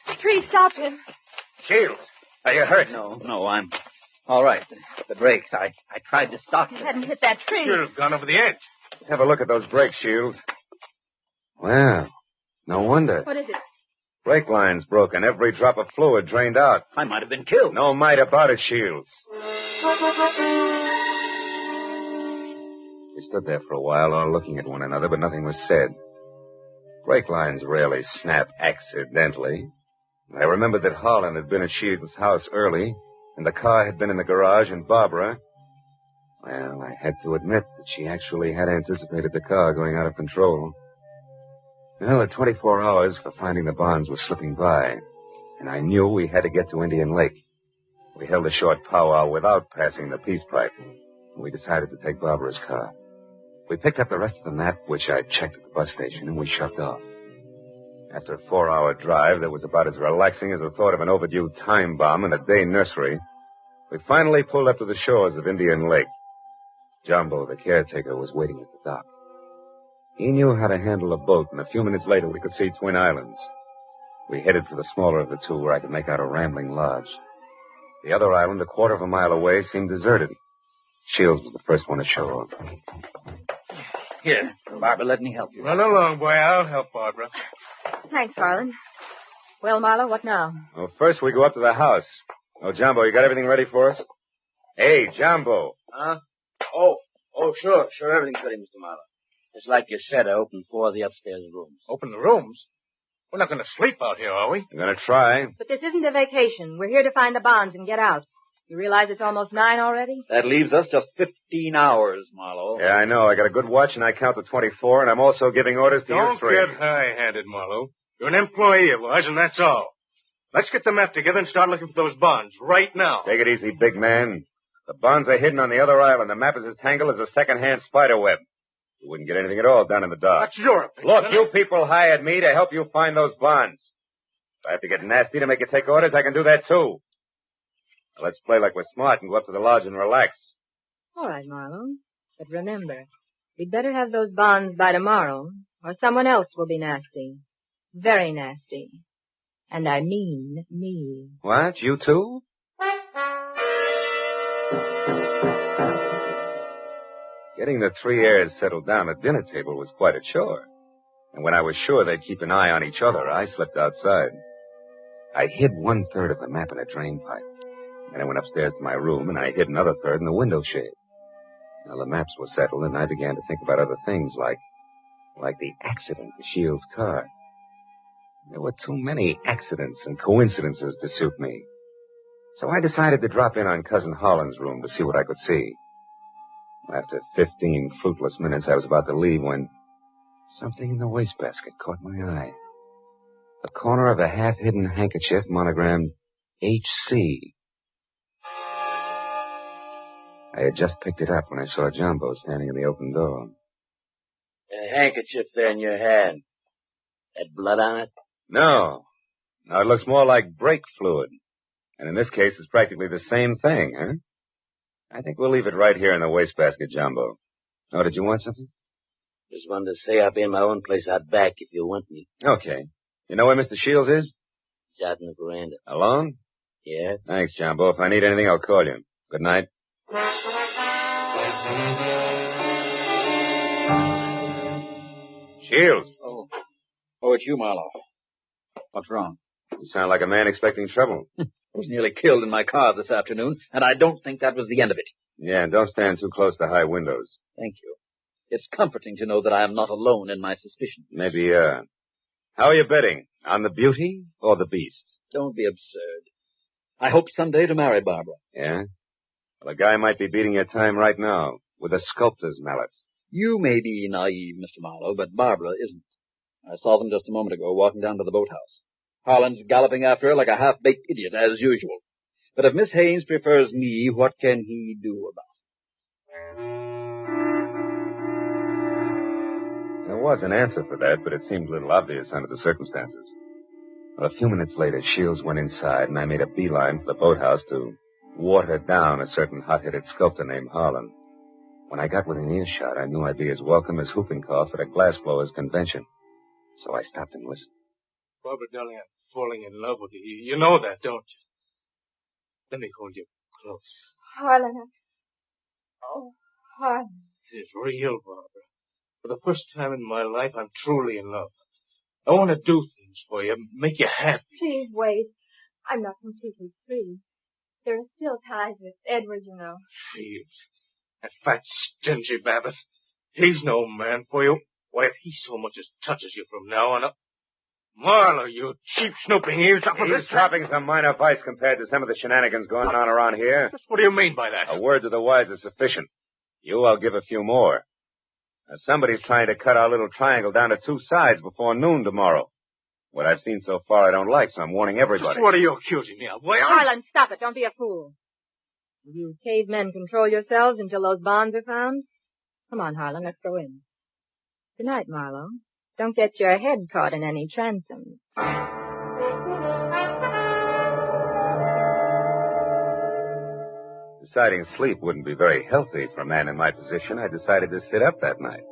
The tree stopped him. Shields, are you hurt? No, I'm all right. The brakes, I tried to stop He them. hadn't hit that tree. Should have gone over the edge. Let's have a look at those brakes, Shields. Well, no wonder. What is it? Brake line's broken. Every drop of fluid drained out. I might have been killed. No might about it, Shields. We stood there for a while, all looking at one another, but nothing was said. Brake lines rarely snap accidentally. I remembered that Harlan had been at Shields' house early, and the car had been in the garage, and Barbara... Well, I had to admit that she actually had anticipated the car going out of control. Well, the 24 hours for finding the bonds were slipping by, and I knew we had to get to Indian Lake. We held a short powwow without passing the peace pipe, and we decided to take Barbara's car. We picked up the rest of the map, which I checked at the bus station, and we shoved off. After a 4-hour drive that was about as relaxing as the thought of an overdue time bomb in a day nursery, we finally pulled up to the shores of Indian Lake. Jumbo, the caretaker, was waiting at the dock. He knew how to handle a boat, and a few minutes later we could see Twin Islands. We headed for the smaller of the two, where I could make out a rambling lodge. The other island, a quarter of a mile away, seemed deserted. Shields was the first one to show up. Here, Barbara, let me help you. Run along, boy. I'll help Barbara. Thanks, Harlan. Well, Marlowe, what now? Well, first we go up to the house. Oh, Jumbo, you got everything ready for us? Hey, Jumbo. Huh? Oh, sure, everything's ready, Mr. Marlowe. Just like you said, I opened 4 of the upstairs rooms. Open the rooms? We're not going to sleep out here, are we? We're going to try. But this isn't a vacation. We're here to find the bonds and get out. You realize it's almost 9 already? That leaves us just 15 hours, Marlowe. Yeah, I know. I got a good watch, and I count to 24, and I'm also giving orders to you Don't three. get high-handed, Marlowe. You're an employee of ours, and that's all. Let's get the map together and start looking for those bonds right now. Take it easy, big man. The bonds are hidden on the other island. The map is as tangled as a second-hand spider web. You wouldn't get anything at all down in the dark. That's your opinion. Look, you people hired me to help you find those bonds. If I have to get nasty to make you take orders, I can do that, too. Now, let's play like we're smart and go up to the lodge and relax. All right, Marlowe. But remember, we'd better have those bonds by tomorrow, or someone else will be nasty. Very nasty. And I mean me. What? You too? Getting the three heirs settled down at dinner table was quite a chore. And when I was sure they'd keep an eye on each other, I slipped outside. I hid 1/3 of the map in a drain pipe. Then I went upstairs to my room, and I hid another third in the window shade. Now, the maps were settled, and I began to think about other things, like the accident to Shields' car. There were too many accidents and coincidences to suit me. So I decided to drop in on Cousin Holland's room to see what I could see. After 15 fruitless minutes, I was about to leave when something in the wastebasket caught my eye. The corner of a half-hidden handkerchief monogrammed H.C. I had just picked it up when I saw Jumbo standing in the open door. A handkerchief there in your hand. Had blood on it? No. Now, it looks more like brake fluid. And in this case, it's practically the same thing, huh? I think we'll leave it right here in the wastebasket, Jumbo. Oh, did you want something? Just wanted to say I'll be in my own place out back if you want me. Okay. You know where Mr. Shields is? He's out in the veranda. Alone? Yeah? Thanks, Jumbo. If I need anything, I'll call you. Good night. Shields. Oh, it's you, Marlowe. What's wrong? You sound like a man expecting trouble. I was nearly killed in my car this afternoon, and I don't think that was the end of it. Yeah, and don't stand too close to high windows. Thank you. It's comforting to know that I am not alone in my suspicions. Maybe, how are you betting? On the beauty or the beast? Don't be absurd. I hope someday to marry Barbara. Yeah? Well, a guy might be beating your time right now with a sculptor's mallet. You may be naive, Mr. Marlowe, but Barbara isn't. I saw them just a moment ago walking down to the boathouse. Harlan's galloping after her like a half-baked idiot, as usual. But if Miss Haynes prefers me, what can he do about it? There was an answer for that, but it seemed a little obvious under the circumstances. Well, a few minutes later, Shields went inside, and I made a beeline for the boathouse to water down a certain hot-headed sculptor named Harlan. When I got within earshot, I knew I'd be as welcome as whooping cough at a glassblowers convention. So I stopped and listened. Barbara, darling, I'm falling in love with you. You know that, don't you? Let me hold you close. Harlan. Oh, Harlan. This is real, Barbara. For the first time in my life, I'm truly in love. I want to do things for you, make you happy. Please wait. I'm not completely free. There are still ties with Edward, you know. Jeez. That fat, stingy Babbitt. He's no man for you. Why, if he so much as touches you from now on up... Marlowe, you cheap snooping eavesdropper. He's dropping some minor vice compared to some of the shenanigans going on around here. Just what do you mean by that? A word to the wise is sufficient. You, I'll give a few more. Now, somebody's trying to cut our little triangle down to 2 sides before noon tomorrow. What I've seen so far I don't like, so I'm warning everybody. Just what are you accusing me of? Why, Harlan, stop it. Don't be a fool. Will you cavemen control yourselves until those bonds are found? Come on, Harlan, let's go in. Good night, Marlowe. Don't get your head caught in any transom. Deciding sleep wouldn't be very healthy for a man in my position, I decided to sit up that night.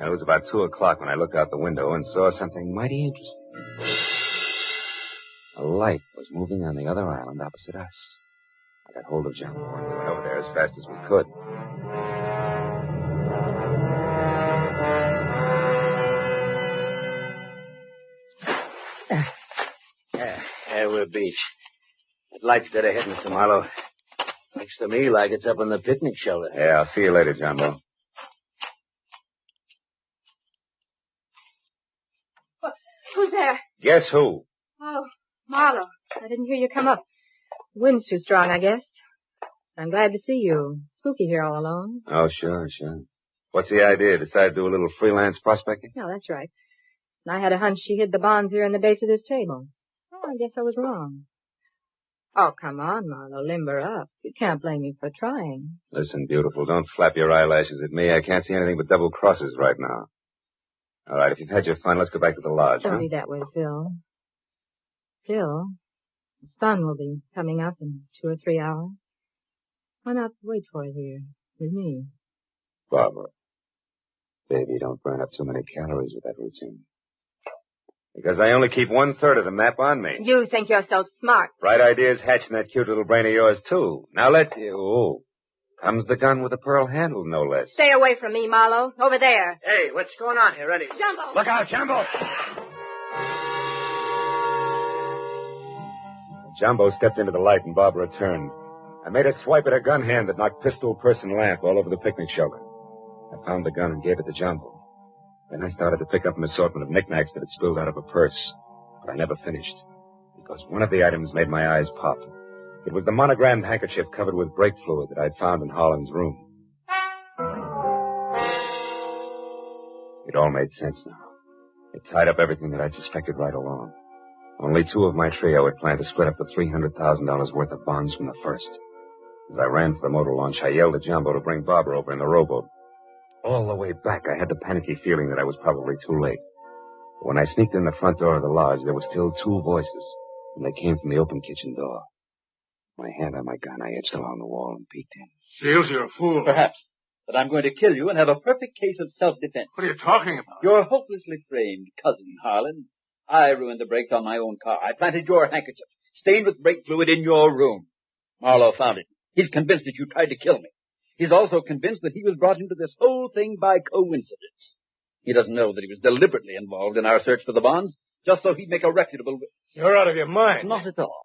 And it was about 2 o'clock when I looked out the window and saw something mighty interesting. A light was moving on the other island opposite us. I got hold of Jumbo and we went over there as fast as we could. There we're beach. That light's dead ahead, Mr. Marlowe. Looks to me like it's up on the picnic shelter. Yeah, I'll see you later, Jumbo. Who's there? Guess who? Oh, Marlowe. I didn't hear you come up. The wind's too strong, I guess. I'm glad to see you. Spooky here all alone. Oh, sure. What's the idea? Decide to do a little freelance prospecting? No, that's right. And I had a hunch she hid the bonds here in the base of this table. Oh, I guess I was wrong. Oh, come on, Marlowe. Limber up. You can't blame me for trying. Listen, beautiful, don't flap your eyelashes at me. I can't see anything but double crosses right now. All right, if you've had your fun, let's go back to the lodge, Don't huh? be that way, Phil. Phil, the sun will be coming up in 2 or 3 hours. Why not wait for it here with me? Barbara, baby, don't burn up too many calories with that routine. Because I only keep 1/3 of the map on me. You think you're so smart. Bright ideas hatch in that cute little brain of yours, too. Now let's... Oh, comes the gun with a pearl handle, no less. Stay away from me, Marlowe. Over there. Hey, what's going on here, anyway? Jumbo! Look out, Jumbo! Jumbo stepped into the light and Barbara turned. I made a swipe at her gun hand that knocked pistol, purse, and lamp all over the picnic shelter. I found the gun and gave it to Jumbo. Then I started to pick up an assortment of knickknacks that had spilled out of a purse. But I never finished, because one of the items made my eyes pop. It was the monogrammed handkerchief covered with brake fluid that I'd found in Holland's room. It all made sense now. It tied up everything that I'd suspected right along. Only 2 of my trio had planned to split up the $300,000 worth of bonds from the first. As I ran for the motor launch, I yelled at Jumbo to bring Barbara over in the rowboat. All the way back, I had the panicky feeling that I was probably too late. But when I sneaked in the front door of the lodge, there were still 2 voices, and they came from the open kitchen door. My hand on my gun, I edged along the wall and peeked in. Seals, you're a fool. Perhaps. But I'm going to kill you and have a perfect case of self-defense. What are you talking about? Your hopelessly framed cousin, Harlan. I ruined the brakes on my own car. I planted your handkerchief, stained with brake fluid, in your room. Marlowe found it. He's convinced that you tried to kill me. He's also convinced that he was brought into this whole thing by coincidence. He doesn't know that he was deliberately involved in our search for the bonds, just so he'd make a reputable witness. You're out of your mind. Not at all.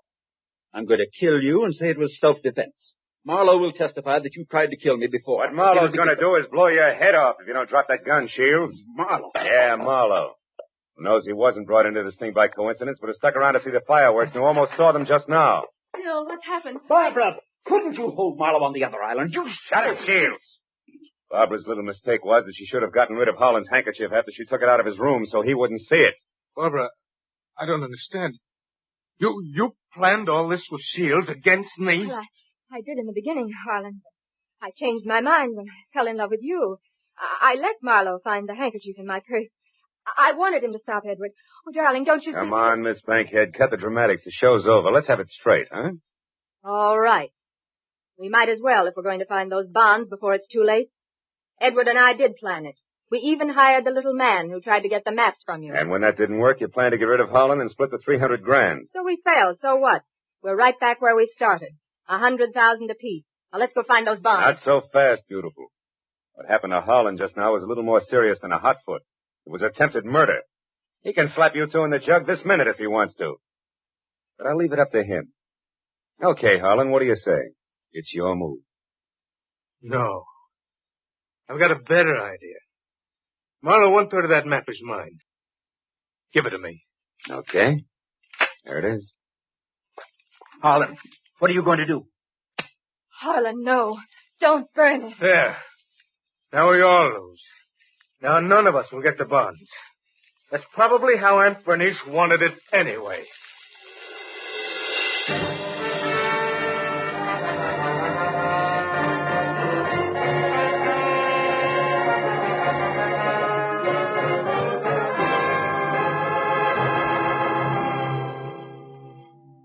I'm going to kill you and say it was self-defense. Marlowe will testify that you tried to kill me before. What Marlowe's going to do is blow your head off if you don't drop that gun, Shields. Marlowe? Yeah, Marlowe. Who knows he wasn't brought into this thing by coincidence, but who stuck around to see the fireworks and who almost saw them just now. Phil, what's happened? Barbara, couldn't you hold Marlowe on the other island? You Shut it, Shields. Barbara's little mistake was that she should have gotten rid of Holland's handkerchief after she took it out of his room so he wouldn't see it. Barbara, I don't understand. You planned all this with Shields against me? Well, I did in the beginning, Harlan. I changed my mind when I fell in love with you. I let Marlowe find the handkerchief in my purse. I wanted him to stop Edward. Oh, darling, don't you see... Come on, Miss Bankhead. Cut the dramatics. The show's over. Let's have it straight, huh? All right. We might as well if we're going to find those bonds before it's too late. Edward and I did plan it. We even hired the little man who tried to get the maps from you. And when that didn't work, you planned to get rid of Holland and split the $300,000. So we failed. So what? We're right back where we started. $100,000 apiece. Now let's go find those bonds. Not so fast, beautiful. What happened to Holland just now was a little more serious than a hot foot. It was attempted murder. He can slap you 2 in the jug this minute if he wants to. But I'll leave it up to him. Okay, Holland, what do you say? It's your move. No. I've got a better idea. Marlowe, 1/3 of that map is mine. Give it to me. Okay. There it is. Harlan, what are you going to do? Harlan, no. Don't burn it. There. Now we all lose. Now none of us will get the bonds. That's probably how Aunt Bernice wanted it anyway.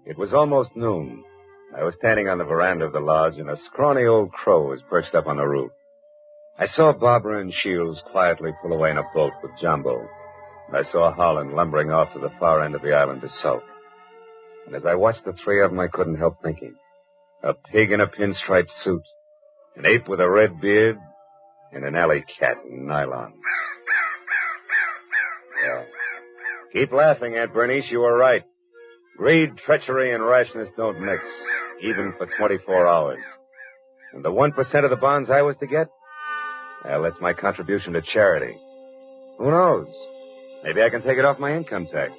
It was almost noon. I was standing on the veranda of the lodge, and a scrawny old crow was perched up on the roof. I saw Barbara and Shields quietly pull away in a boat with Jumbo. And I saw Harlan lumbering off to the far end of the island to sulk. And as I watched the three of them, I couldn't help thinking. A pig in a pinstriped suit, an ape with a red beard, and an alley cat in nylon. Yeah. Keep laughing, Aunt Bernice. You were right. Greed, treachery, and rashness don't mix, even for 24 hours. And the 1% of the bonds I was to get? Well, that's my contribution to charity. Who knows? Maybe I can take it off my income tax.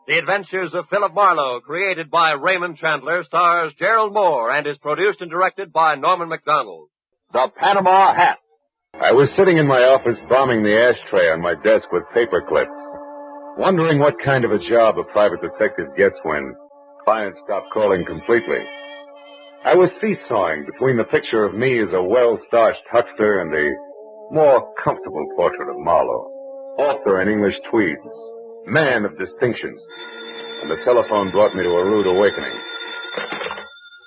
The Adventures of Philip Marlowe, created by Raymond Chandler, stars Gerald Moore and is produced and directed by Norman McDonald. The Panama Hat. I was sitting in my office bombing the ashtray on my desk with paper clips, wondering what kind of a job a private detective gets when clients stop calling completely. I was seesawing between the picture of me as a well-starched huckster and the more comfortable portrait of Marlowe, author in English tweeds, man of distinction. And the telephone brought me to a rude awakening.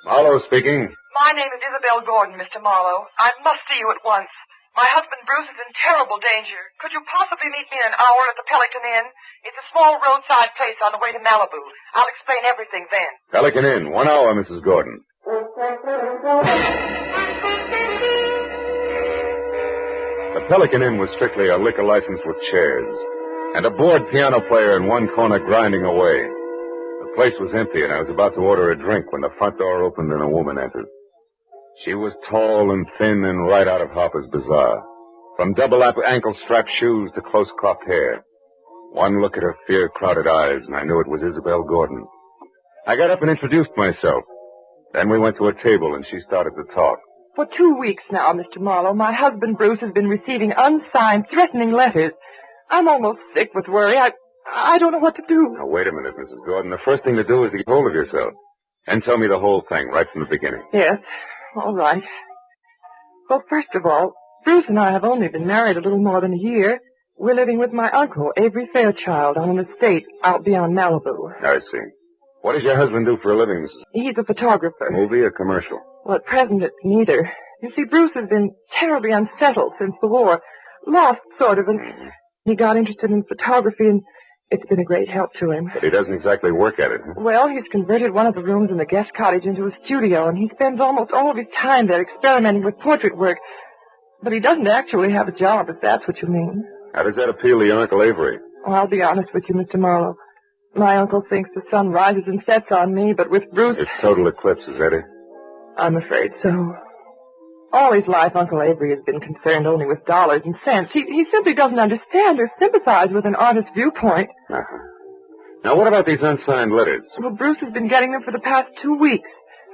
Marlowe speaking. My name is Isabel Gordon, Mr. Marlowe. I must see you at once. My husband Bruce is in terrible danger. Could you possibly meet me in an hour at the Pelican Inn? It's a small roadside place on the way to Malibu. I'll explain everything then. Pelican Inn, 1 hour, Mrs. Gordon. The Pelican Inn was strictly a liquor license with chairs, and a bored piano player in one corner grinding away. The place was empty, and I was about to order a drink when the front door opened and a woman entered. She was tall and thin and right out of Harper's Bazaar, from double ankle-strap shoes to close-cropped hair. One look at her fear-crowded eyes, and I knew it was Isabel Gordon. I got up and introduced myself. Then we went to a table, and she started to talk. For 2 weeks now, Mr. Marlowe, my husband Bruce has been receiving unsigned, threatening letters. I'm almost sick with worry. I don't know what to do. Now, wait a minute, Mrs. Gordon. The first thing to do is to get hold of yourself. And tell me the whole thing right from the beginning. Yes, all right. Well, first of all, Bruce and I have only been married a little more than a year. We're living with my uncle, Avery Fairchild, on an estate out beyond Malibu. I see. What does your husband do for a living, Mrs. He's a photographer. Movie or commercial? Well, at present, it's neither. You see, Bruce has been terribly unsettled since the war. Lost, sort of, and he got interested in photography, and it's been a great help to him. But he doesn't exactly work at it, huh? Well, he's converted one of the rooms in the guest cottage into a studio, and he spends almost all of his time there experimenting with portrait work. But he doesn't actually have a job, if that's what you mean. How does that appeal to your Uncle Avery? Well, I'll be honest with you, Mr. Marlowe. My uncle thinks the sun rises and sets on me, but with Bruce... It's total eclipse, is that it? I'm afraid so. All his life, Uncle Avery has been concerned only with dollars and cents. He simply doesn't understand or sympathize with an artist's viewpoint. Uh-huh. Now, what about these unsigned letters? Well, Bruce has been getting them for the past 2 weeks.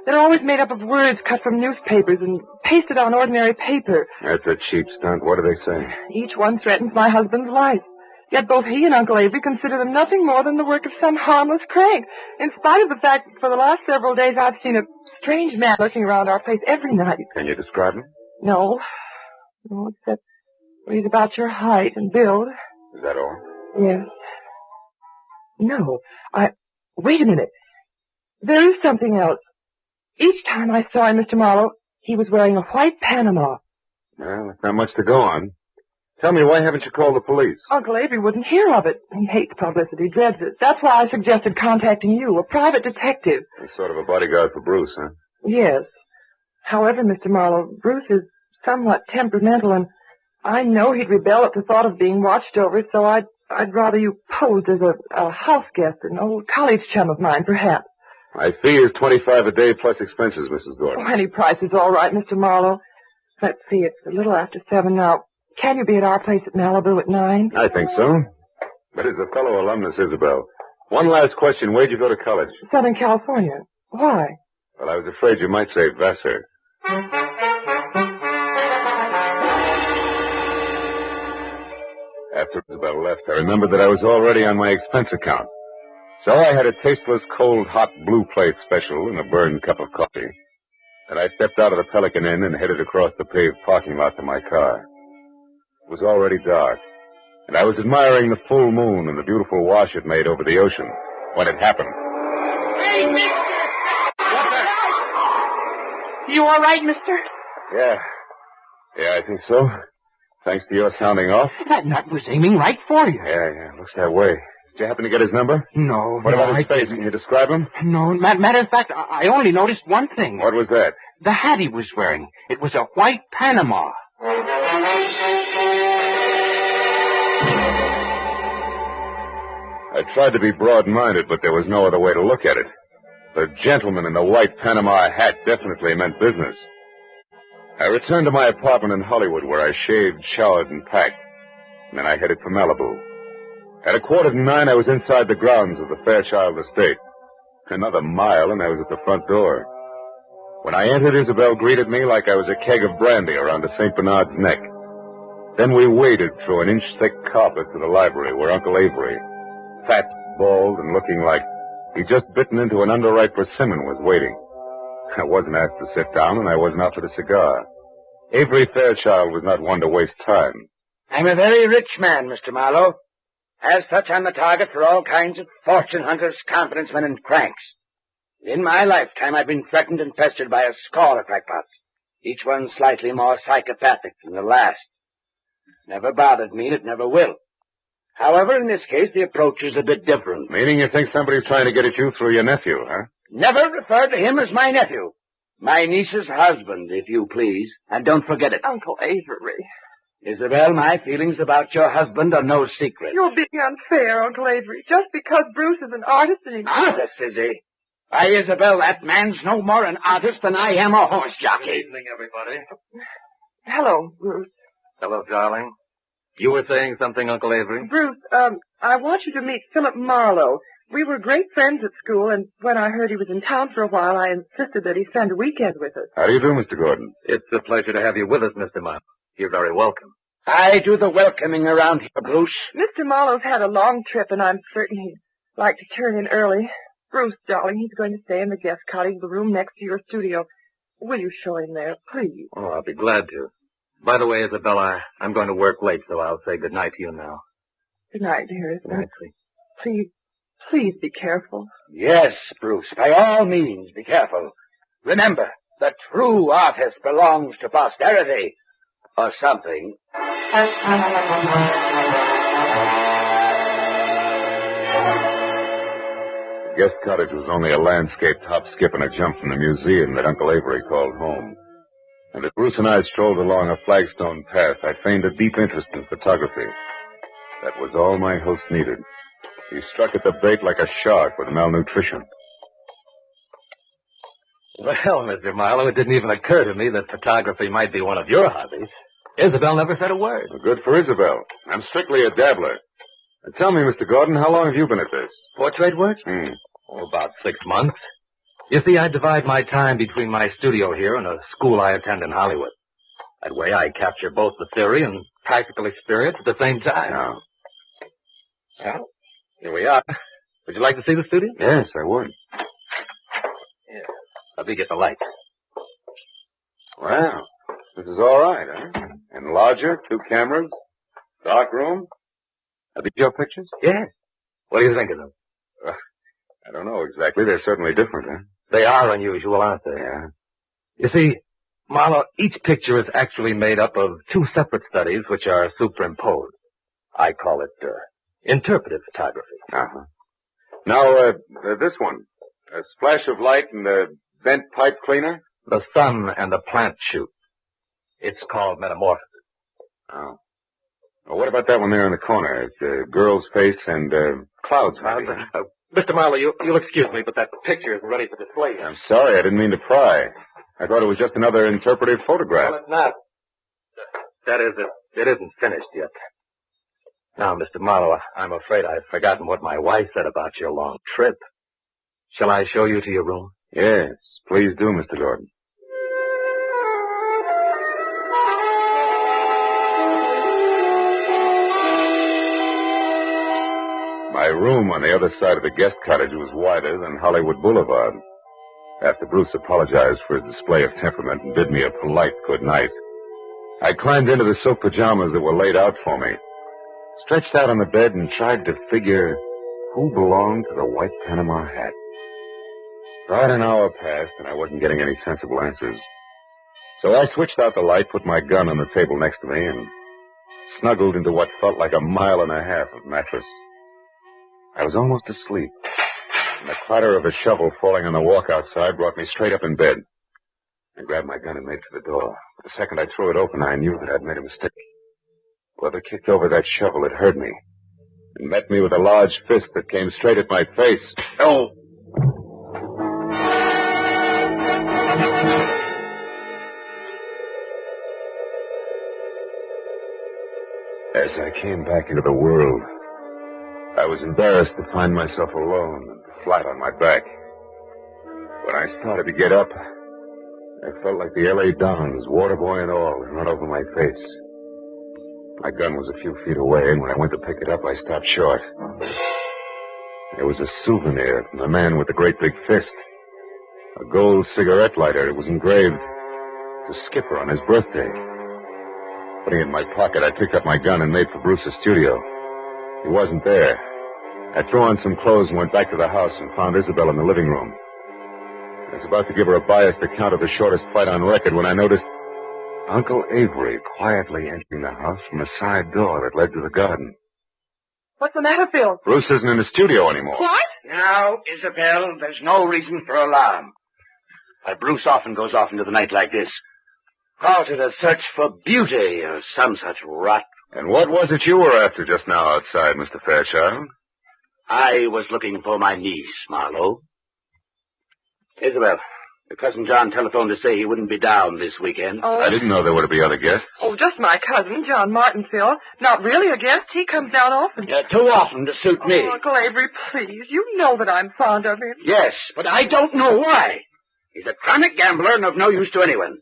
They're always made up of words cut from newspapers and pasted on ordinary paper. That's a cheap stunt. What do they say? Each one threatens my husband's life. Yet both he and Uncle Avery consider them nothing more than the work of some harmless crank, in spite of the fact that for the last several days I've seen a strange man lurking around our place every night. Can you describe him? No, except he's about your height and build. Is that all? Yes. No, wait a minute. There is something else. Each time I saw him, Mr. Marlowe, he was wearing a white Panama. Well, that's not much to go on. Tell me, why haven't you called the police? Uncle Avery wouldn't hear of it. He hates publicity, dreads it. That's why I suggested contacting you, a private detective. You're sort of a bodyguard for Bruce, huh? Yes. However, Mr. Marlowe, Bruce is somewhat temperamental, and I know he'd rebel at the thought of being watched over, so I'd rather you posed as a house guest, an old college chum of mine, perhaps. My fee is $25 a day plus expenses, Mrs. Gordon. Oh, any price is all right, Mr. Marlowe. Let's see, it's a little after 7 now. Can you be at our place at Malibu at 9? I think so. But as a fellow alumnus, Isabel, one last question. Where'd you go to college? Southern California. Why? Well, I was afraid you might say Vassar. After Isabel left, I remembered that I was already on my expense account. So I had a tasteless, cold, hot blue plate special and a burned cup of coffee. and I stepped out of the Pelican Inn and headed across the paved parking lot to my car. It was already dark, and I was admiring the full moon and the beautiful wash it made over the ocean when it happened. Hey, mister! You all right, mister? Yeah, I think so. Thanks to your sounding off. That nut was aiming right for you. Yeah, looks that way. Did you happen to get his number? No. What about his face? Can you describe him? No, matter of fact, I only noticed one thing. What was that? The hat he was wearing. It was a white Panama. I tried to be broad-minded, but there was no other way to look at it. The gentleman in the white Panama hat definitely meant business. I returned to my apartment in Hollywood, where I shaved, showered, and packed. And then I headed for Malibu. At 8:45, I was inside the grounds of the Fairchild estate. Another mile, and I was at the front door. When I entered, Isabel greeted me like I was a keg of brandy around a St. Bernard's neck. Then we waded through an inch-thick carpet to the library where Uncle Avery, fat, bald, and looking like he'd just bitten into an underripe persimmon, was waiting. I wasn't asked to sit down, and I wasn't offered a cigar. Avery Fairchild was not one to waste time. I'm a very rich man, Mr. Marlowe. As such, I'm the target for all kinds of fortune hunters, confidence men, and cranks. In my lifetime, I've been threatened and pestered by a score of crackpots, each one slightly more psychopathic than the last. Never bothered me, and it never will. However, in this case, the approach is a bit different. Meaning you think somebody's trying to get at you through your nephew, huh? Never refer to him as my nephew. My niece's husband, if you please. And don't forget it. Uncle Avery. Isabel, my feelings about your husband are no secret. You're being unfair, Uncle Avery. Just because Bruce is an artist and he... Artist, is he? Why, Isabel, that man's no more an artist than I am a horse jockey. Good evening, everybody. Hello, Bruce. Hello, darling. You were saying something, Uncle Avery? Bruce, I want you to meet Philip Marlowe. We were great friends at school, and when I heard he was in town for a while, I insisted that he spend a weekend with us. How do you do, Mr. Gordon? It's a pleasure to have you with us, Mr. Marlowe. You're very welcome. I do the welcoming around here, Bruce. Mr. Marlowe's had a long trip, and I'm certain he'd like to turn in early. Bruce, darling, he's going to stay in the guest cottage, the room next to your studio. Will you show him there, please? Oh, I'll be glad to. By the way, Isabella, I'm going to work late, so I'll say good night to you now. Good night, dearest. Good night, sweet. Please be careful. Yes, Bruce, by all means, be careful. Remember, the true artist belongs to posterity. Or something. The guest cottage was only a landscaped hop, skip, and a jump from the museum that Uncle Avery called home. And as Bruce and I strolled along a flagstone path, I feigned a deep interest in photography. That was all my host needed. He struck at the bait like a shark with malnutrition. Well, Mr. Marlowe, it didn't even occur to me that photography might be one of your hobbies. Isabel never said a word. Well, good for Isabel. I'm strictly a dabbler. And tell me, Mr. Gordon, how long have you been at this? Portrait work? Oh, about 6 months. You see, I divide my time between my studio here and a school I attend in Hollywood. That way I capture both the theory and practical experience at the same time. Now. Well, here we are. Would you like to see the studio? Yes, I would. Yeah. Let me get the light. Wow. This is all right, huh? Enlarger, 2 cameras, dark room. Are these your pictures? Yes. What do you think of them? I don't know exactly. They're certainly different, huh? They are unusual, aren't they? Yeah. You see, Marlowe, each picture is actually made up of 2 separate studies which are superimposed. I call it interpretive photography. Uh-huh. Now, this one. A splash of light and a bent pipe cleaner? The sun and the plant shoot. It's called metamorphosis. Oh. Well, what about that one there in the corner? It's a girl's face and clouds. Mr. Marlowe, you'll excuse me, but that picture isn't ready for display yet. I'm sorry. I didn't mean to pry. I thought it was just another interpretive photograph. Well, it's not. That is, it isn't finished yet. Now, Mr. Marlowe, I'm afraid I've forgotten what my wife said about your long trip. Shall I show you to your room? Yes, please do, Mr. Gordon. My room on the other side of the guest cottage was wider than Hollywood Boulevard. After Bruce apologized for his display of temperament and bid me a polite good night, I climbed into the silk pajamas that were laid out for me, stretched out on the bed, and tried to figure who belonged to the white Panama hat. About an hour passed, and I wasn't getting any sensible answers. So I switched out the light, put my gun on the table next to me, and snuggled into what felt like 1.5 miles of mattress. I was almost asleep, and the clatter of a shovel falling on the walk outside brought me straight up in bed. I grabbed my gun and made for the door. But the second I threw it open, I knew that I'd made a mistake. Whoever kicked over that shovel had heard me and met me with a large fist that came straight at my face. Oh! As I came back into the world, I was embarrassed to find myself alone and flat on my back. When I started to get up, I felt like the L.A. Dons, water boy and all, had run over my face. My gun was a few feet away, and when I went to pick it up, I stopped short. It was a souvenir from the man with the great big fist. A gold cigarette lighter. It was engraved, "To Skipper" on his birthday. Putting it in my pocket, I picked up my gun and made for Bruce's studio. He wasn't there. I threw on some clothes and went back to the house and found Isabel in the living room. I was about to give her a biased account of the shortest fight on record when I noticed Uncle Avery quietly entering the house from a side door that led to the garden. What's the matter, Phil? Bruce isn't in the studio anymore. What? Now, Isabel, there's no reason for alarm. Why, Bruce often goes off into the night like this. Calls it a search for beauty or some such rot. And what was it you were after just now outside, Mr. Fairchild? I was looking for my niece, Marlowe. Isabel, your cousin John telephoned to say he wouldn't be down this weekend. Oh. I didn't know there were to be other guests. Oh, just my cousin, John Martin, Phil. Not really a guest. He comes down often. Yeah, too often to suit me. Oh, Uncle Avery, please. You know that I'm fond of him. Yes, but I don't know why. He's a chronic gambler and of no use to anyone.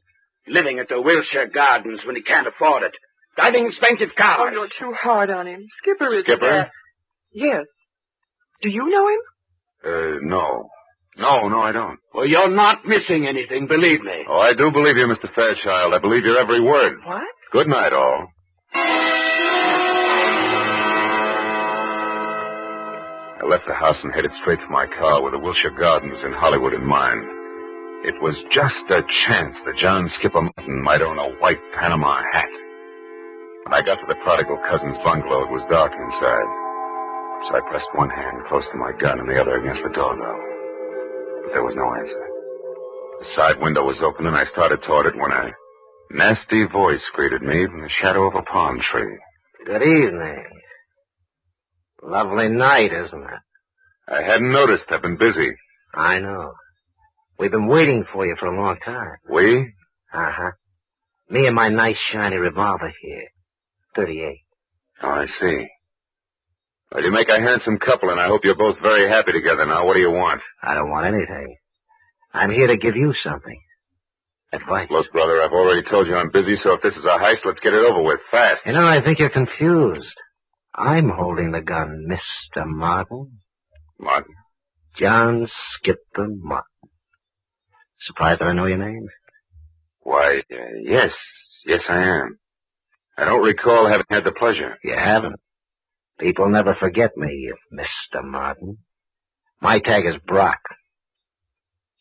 Living at the Wilshire Gardens when he can't afford it. Driving expensive cars. Oh, you're too hard on him. Skipper is... Skipper? Yes. Do you know him? No. No, I don't. Well, you're not missing anything, believe me. Oh, I do believe you, Mr. Fairchild. I believe your every word. What? Good night, all. I left the house and headed straight for my car with the Wilshire Gardens in Hollywood in mind. It was just a chance that John Skipper Martin might own a white Panama hat. When I got to the prodigal cousin's bungalow, it was dark inside. So I pressed one hand close to my gun and the other against the doorbell. But there was no answer. The side window was open, and I started toward it when a nasty voice greeted me from the shadow of a palm tree. Good evening. Lovely night, isn't it? I hadn't noticed. I've been busy. I know. We've been waiting for you for a long time. We? Uh-huh. Me and my nice shiny revolver here. 38. Oh, I see. Well, you make a handsome couple, and I hope you're both very happy together now. What do you want? I don't want anything. I'm here to give you something. Advice. Look, brother, I've already told you I'm busy, so if this is a heist, let's get it over with, fast. You know, I think you're confused. I'm holding the gun, Mr. Martin. Martin? John Skipper Martin. Surprised that I know your name? Why, yes. Yes, I am. I don't recall having had the pleasure. You haven't. People never forget me, Mr. Martin. My tag is Brock.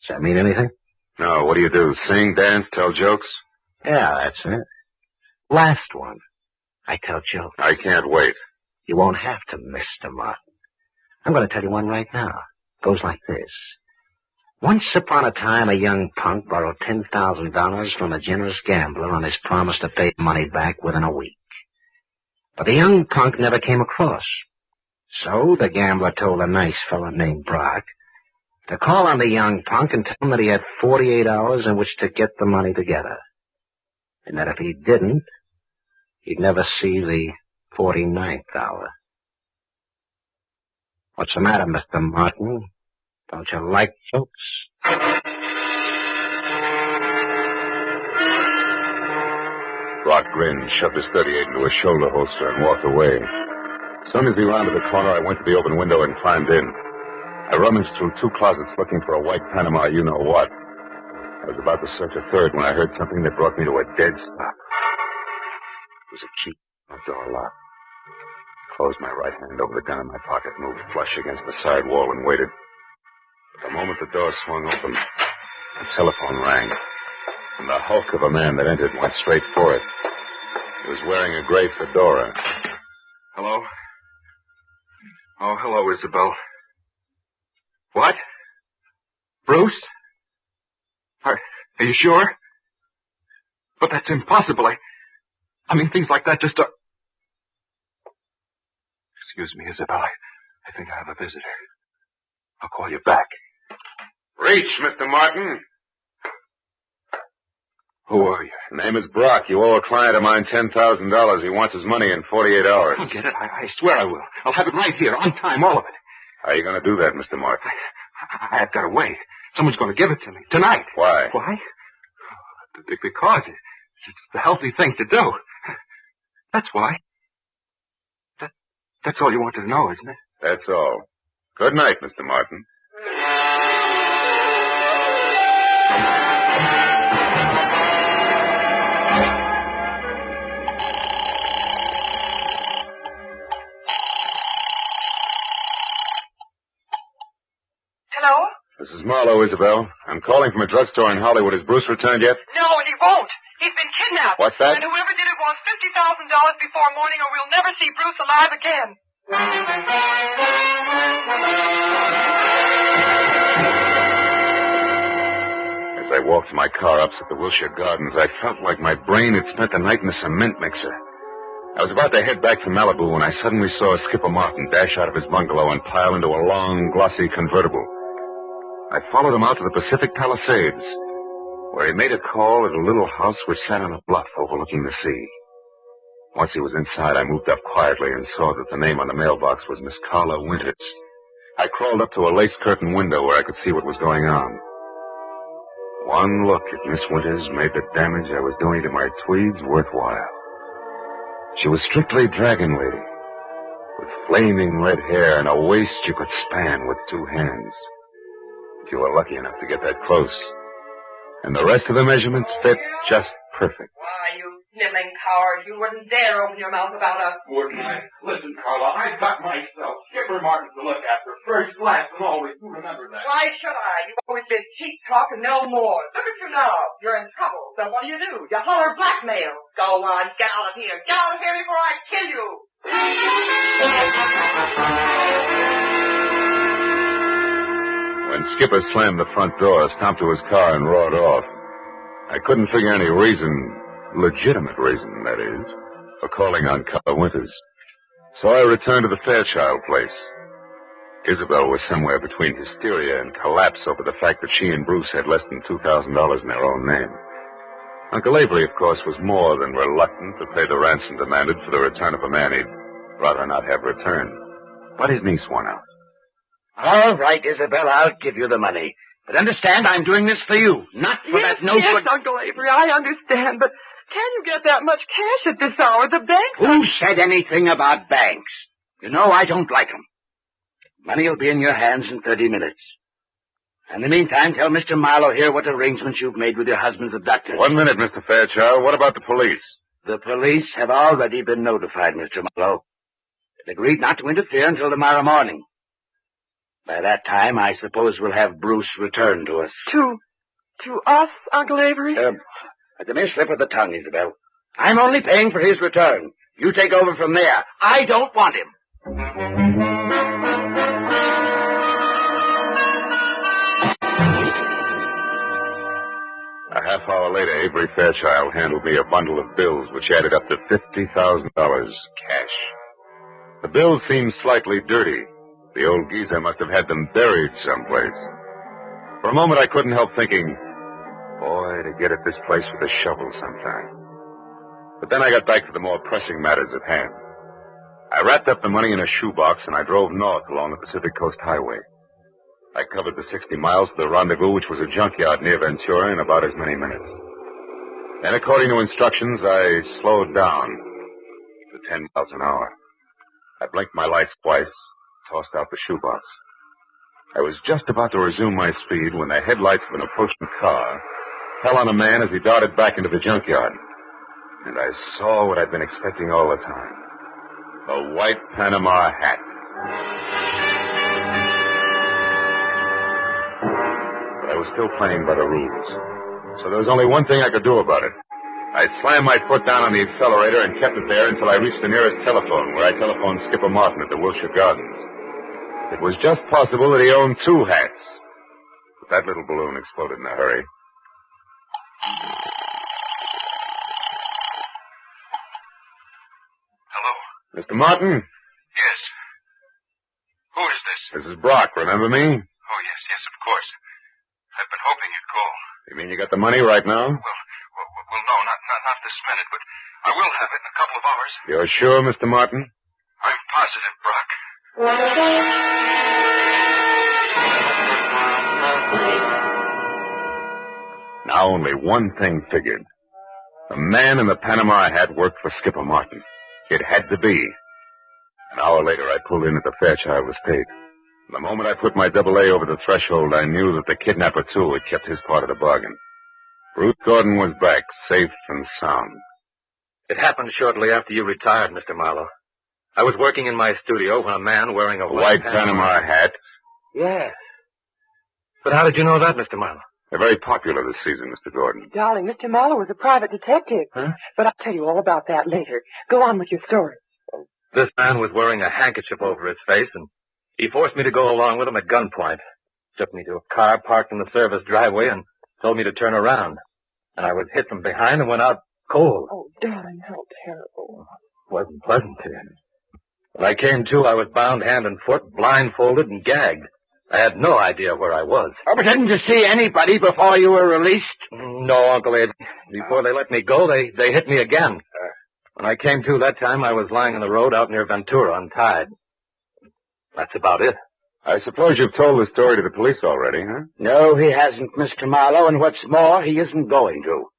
Does that mean anything? No, what do you do? Sing, dance, tell jokes? Yeah, that's it. Last one. I tell jokes. I can't wait. You won't have to, Mr. Martin. I'm going to tell you one right now. Goes like this. Once upon a time, a young punk borrowed $10,000 from a generous gambler on his promise to pay the money back within a week. But the young punk never came across. So the gambler told a nice fellow named Brock to call on the young punk and tell him that he had 48 hours in which to get the money together. And that if he didn't, he'd never see the 49th hour. What's the matter, Mr. Martin? Don't you like jokes? Brock grinned, shoved his .38 into his shoulder holster, and walked away. As soon as we rounded the corner, I went to the open window and climbed in. I rummaged through 2 closets looking for a white Panama you-know-what. I was about to search a third when I heard something that brought me to a dead stop. It was a key, a door lock. I closed my right hand over the gun in my pocket, moved flush against the side wall, and waited. But the moment the door swung open, the telephone rang, and the hulk of a man that entered went straight for it. He was wearing a gray fedora. Hello? Oh, hello, Isabel. What? Bruce? Are you sure? But that's impossible. I mean, things like that just don't... Excuse me, Isabel. I think I have a visitor. I'll call you back. Reach, Mr. Martin. Who are you? Name is Brock. You owe a client of mine $10,000. He wants his money in 48 hours. I'll get it. I swear I will. I'll have it right here, on time, all of it. How are you going to do that, Mr. Martin? I've got to wait. Someone's going to give it to me. Tonight. Why? Why? Because it's the healthy thing to do. That's why. That's all you wanted to know, isn't it? That's all. Good night, Mr. Martin. Hello? This is Marlowe, Isabel. I'm calling from a drugstore in Hollywood. Has Bruce returned yet? No, and he won't. He's been kidnapped. What's that? And whoever did it wants $50,000 before morning, or we'll never see Bruce alive again. As I walked to my car opposite the Wilshire Gardens, I felt like my brain had spent the night in a cement mixer. I was about to head back to Malibu when I suddenly saw Skipper Martin dash out of his bungalow and pile into a long, glossy convertible. I followed him out to the Pacific Palisades, where he made a call at a little house which sat on a bluff overlooking the sea. Once he was inside, I moved up quietly and saw that the name on the mailbox was Miss Carla Winters. I crawled up to a lace-curtain window where I could see what was going on. One look at Miss Winters made the damage I was doing to my tweeds worthwhile. She was strictly dragon lady, with flaming red hair and a waist you could span with 2 hands. If you were lucky enough to get that close. And the rest of the measurements fit just perfect. Why, you sniveling coward, you wouldn't dare open your mouth about us. Wouldn't I? Listen, Carla, I've got myself Skipper Martin to look after. First class and always. You remember that. Why should I? You've always been cheap talk and no more. Look at you now. You're in trouble. So what do? You holler blackmail. Go on, get out of here. Get out of here before I kill you. When Skipper slammed the front door, stomped to his car, and roared off, I couldn't figure any reason, legitimate reason, that is, for calling on Carla Winters. So I returned to the Fairchild place. Isabel was somewhere between hysteria and collapse over the fact that she and Bruce had less than $2,000 in their own name. Uncle Avery, of course, was more than reluctant to pay the ransom demanded for the return of a man he'd rather not have returned. But his niece won out. All right, Isabel, I'll give you the money. But understand, I'm doing this for you, not for that no-good... Yes, Uncle Avery, I understand, but can you get that much cash at this hour? The banks Who said anything about banks? You know I don't like them. Money will be in your hands in 30 minutes. In the meantime, tell Mr. Marlowe here what arrangements you've made with your husband's abductors. 1 minute, Mr. Fairchild. What about the police? The police have already been notified, Mr. Marlowe. They've agreed not to interfere until tomorrow morning. By that time, I suppose we'll have Bruce return to us. To us, Uncle Avery? At the mere slip of the tongue, Isabel. I'm only paying for his return. You take over from there. I don't want him. A half hour later, Avery Fairchild handed me a bundle of bills which added up to $50,000 cash. The bills seemed slightly dirty. The old geezer must have had them buried someplace. For a moment, I couldn't help thinking, boy, to get at this place with a shovel sometime. But then I got back to the more pressing matters at hand. I wrapped up the money in a shoebox, and I drove north along the Pacific Coast Highway. I covered the 60 miles to the rendezvous, which was a junkyard near Ventura, in about as many minutes. Then, according to instructions, I slowed down to 10 miles an hour. I blinked my lights twice, tossed out the shoebox. I was just about to resume my speed when the headlights of an approaching car fell on a man as he darted back into the junkyard. And I saw what I'd been expecting all the time. A white Panama hat. But I was still playing by the rules. So there was only one thing I could do about it. I slammed my foot down on the accelerator and kept it there until I reached the nearest telephone, where I telephoned Skipper Martin at the Wilshire Gardens. It was just possible that he owned 2 hats. But that little balloon exploded in a hurry. Hello? Mr. Martin? Yes. Who is this? This is Brock, remember me? Oh, yes, of course. I've been hoping you'd call. You mean you got the money right now? Well, no, not this minute, but I will have it in a couple of hours. You're sure, Mr. Martin? I'm positive, Brock. Now only one thing figured. The man in the Panama hat worked for Skipper Martin. It had to be. An hour later, I pulled in at the Fairchild estate. The moment I put my AA over the threshold, I knew that the kidnapper, too, had kept his part of the bargain. Ruth Gordon was back, safe and sound. It happened shortly after you retired, Mr. Marlowe. I was working in my studio when a man wearing a white Panama hat. Yes. But how did you know that, Mr. Marlowe? They're very popular this season, Mr. Gordon. Darling, Mr. Marlowe was a private detective. Huh? But I'll tell you all about that later. Go on with your story. This man was wearing a handkerchief over his face, and he forced me to go along with him at gunpoint. Took me to a car parked in the service driveway and told me to turn around. And I was hit from behind and went out cold. Oh, darling, how terrible. It wasn't pleasant to him. When I came to, I was bound hand and foot, blindfolded and gagged. I had no idea where I was. Oh, but didn't you see anybody before you were released? No, Uncle Abe. Before they let me go, they hit me again. When I came to that time, I was lying on the road out near Ventura, untied. That's about it. I suppose you've told the story to the police already, huh? No, he hasn't, Mr. Marlowe, and what's more, he isn't going to.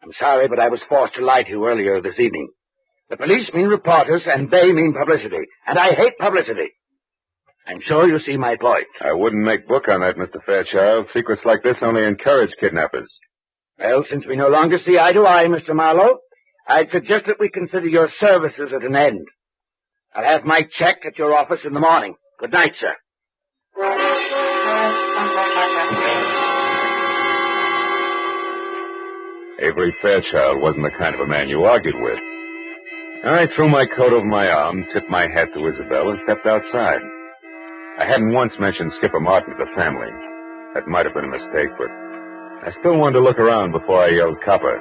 I'm sorry, but I was forced to lie to you earlier this evening. The police mean reporters, and they mean publicity. And I hate publicity. I'm sure you see my point. I wouldn't make book on that, Mr. Fairchild. Secrets like this only encourage kidnappers. Well, since we no longer see eye to eye, Mr. Marlowe, I'd suggest that we consider your services at an end. I'll have my check at your office in the morning. Good night, sir. Avery Fairchild wasn't the kind of a man you argued with. I threw my coat over my arm, tipped my hat to Isabel, and stepped outside. I hadn't once mentioned Skipper Martin to the family. That might have been a mistake, but I still wanted to look around before I yelled copper.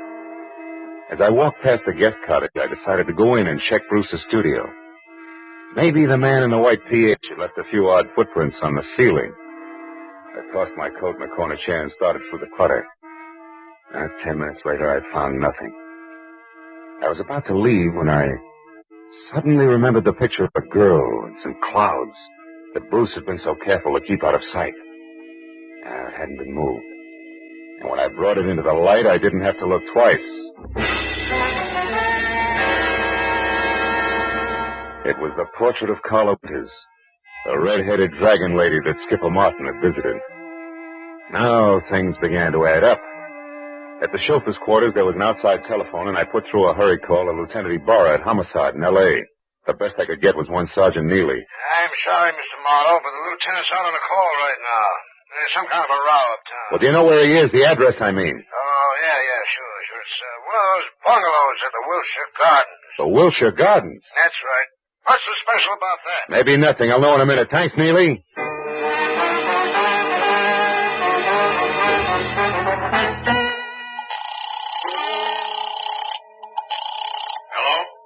As I walked past the guest cottage, I decided to go in and check Bruce's studio. Maybe the man in the white PH had left a few odd footprints on the ceiling. I tossed my coat in a corner chair and started through the clutter. 10 minutes later, I found nothing. I was about to leave when I suddenly remembered the picture of a girl and some clouds that Bruce had been so careful to keep out of sight. It hadn't been moved. And when I brought it into the light, I didn't have to look twice. It was the portrait of Carla Winters, the red-headed dragon lady that Skipper Martin had visited. Now things began to add up. At the chauffeur's quarters, there was an outside telephone, and I put through a hurry call to Lieutenant Ibarra at Homicide in L.A. The best I could get was one Sergeant Neely. I'm sorry, Mr. Marlowe, but the lieutenant's out on a call right now. There's some kind of a row uptown. Well, do you know where he is? The address, I mean. Oh, yeah, sure. It's one of those bungalows at the Wilshire Gardens. The Wilshire Gardens? That's right. What's so special about that? Maybe nothing. I'll know in a minute. Thanks, Neely.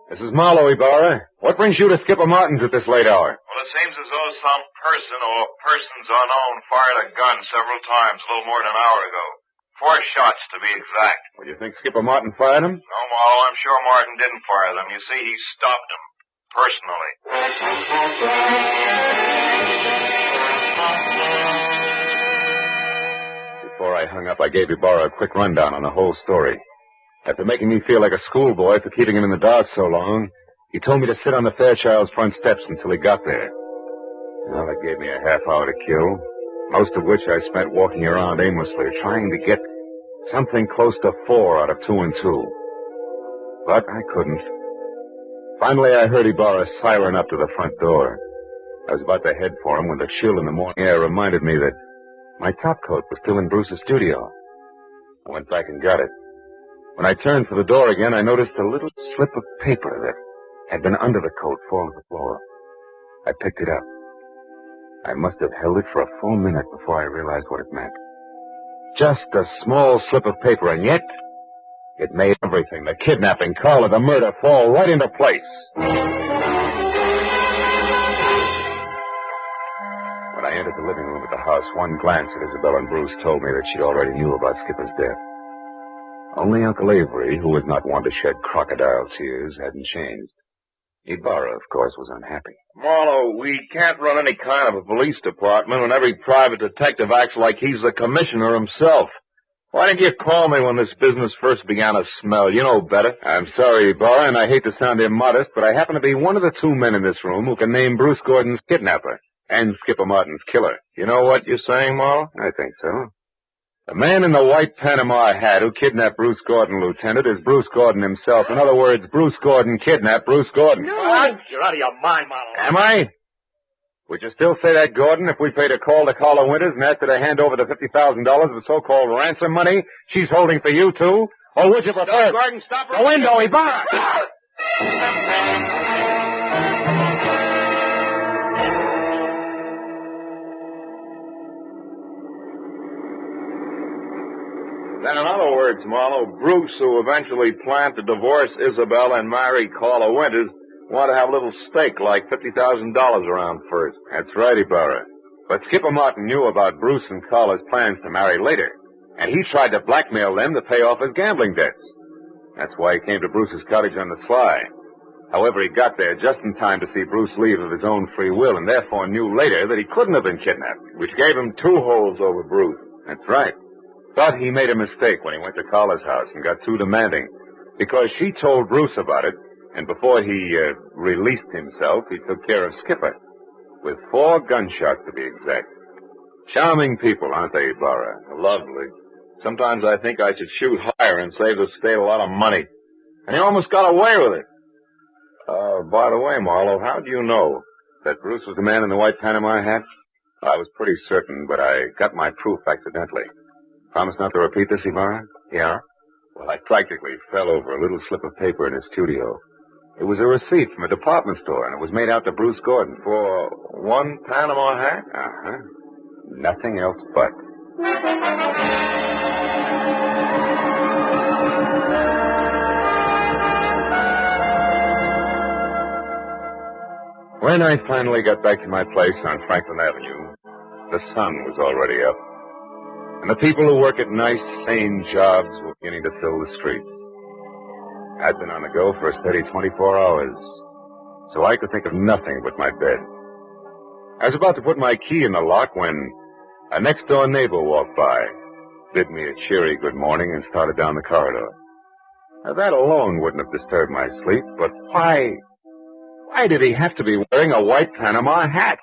This is Marlowe, Ibarra. What brings you to Skipper Martin's at this late hour? Well, it seems as though some person or persons unknown fired a gun several times a little more than an hour ago. 4 shots, to be exact. Well, you think Skipper Martin fired them? No, Marlowe, I'm sure Martin didn't fire them. You see, he stopped them. Personally. Before I hung up, I gave Ibarra a quick rundown on the whole story. After making me feel like a schoolboy for keeping him in the dark so long, he told me to sit on the Fairchild's front steps until he got there. Well, it gave me a half hour to kill, most of which I spent walking around aimlessly, trying to get something close to 4 out of 2 and 2. But I couldn't. Finally, I heard Ibarra siren up to the front door. I was about to head for him when the chill in the morning air reminded me that my topcoat was still in Bruce's studio. I went back and got it. When I turned for the door again, I noticed a little slip of paper that had been under the coat fall to the floor. I picked it up. I must have held it for a full minute before I realized what it meant. Just a small slip of paper, and yet it made everything, the kidnapping, Carla, the murder, fall right into place. When I entered the living room at the house, one glance at Isabel and Bruce told me that she already knew about Skipper's death. Only Uncle Avery, who was not one to shed crocodile tears, hadn't changed. Ibarra, of course, was unhappy. Marlowe, we can't run any kind of a police department when every private detective acts like he's the commissioner himself. Why didn't you call me when this business first began to smell? You know better. I'm sorry, Ibarra, and I hate to sound immodest, but I happen to be one of the 2 men in this room who can name Bruce Gordon's kidnapper and Skipper Martin's killer. You know what you're saying, Marlowe? I think so. The man in the white Panama hat who kidnapped Bruce Gordon, Lieutenant, is Bruce Gordon himself. In other words, Bruce Gordon kidnapped Bruce Gordon. No! You're out of your mind, Marlowe. Am I? Would you still say that, Gordon, if we paid a call to Carla Winters and asked her to hand over the $50,000 of so-called ransom money she's holding for you, too? Or would you prefer... Gordon, stop her. The window, Ibarra! Then, in other words, Marlowe, Bruce, who eventually planned to divorce Isabel and marry Carla Winters, wanted to have a little stake, like $50,000 around first. That's right, Ibarra. But Skipper Martin knew about Bruce and Carla's plans to marry later, and he tried to blackmail them to pay off his gambling debts. That's why he came to Bruce's cottage on the sly. However, he got there just in time to see Bruce leave of his own free will, and therefore knew later that he couldn't have been kidnapped. Which gave him 2 holes over Bruce. That's right. Thought he made a mistake when he went to Carla's house and got too demanding, because she told Bruce about it, and before he released himself, he took care of Skipper. With 4 gunshots, to be exact. Charming people, aren't they, Ibarra? Lovely. Sometimes I think I should shoot higher and save the state a lot of money. And he almost got away with it. By the way, Marlowe, how do you know? That Bruce was the man in the white Panama hat? I was pretty certain, but I got my proof accidentally. Promise not to repeat this, Ibarra? Yeah? Well, I practically fell over a little slip of paper in his studio. It was a receipt from a department store, and it was made out to Bruce Gordon. For 1 Panama hat? Uh-huh. Nothing else but. When I finally got back to my place on Franklin Avenue, the sun was already up, and the people who work at nice, sane jobs were beginning to fill the streets. I'd been on the go for a steady 24 hours, so I could think of nothing but my bed. I was about to put my key in the lock when a next-door neighbor walked by, bid me a cheery good morning, and started down the corridor. Now, that alone wouldn't have disturbed my sleep, but why did he have to be wearing a white Panama hat?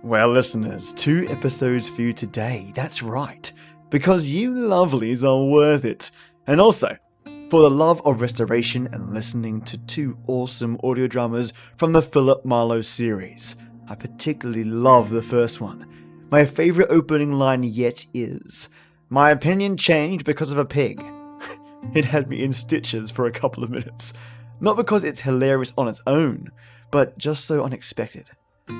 Well, listeners, 2 episodes for you today. That's right, because you lovelies are worth it. And also, for the love of restoration and listening to 2 awesome audio dramas from the Philip Marlowe series. I particularly love the first one. My favourite opening line yet is, "My opinion changed because of a pig." It had me in stitches for a couple of minutes. Not because it's hilarious on its own, but just so unexpected.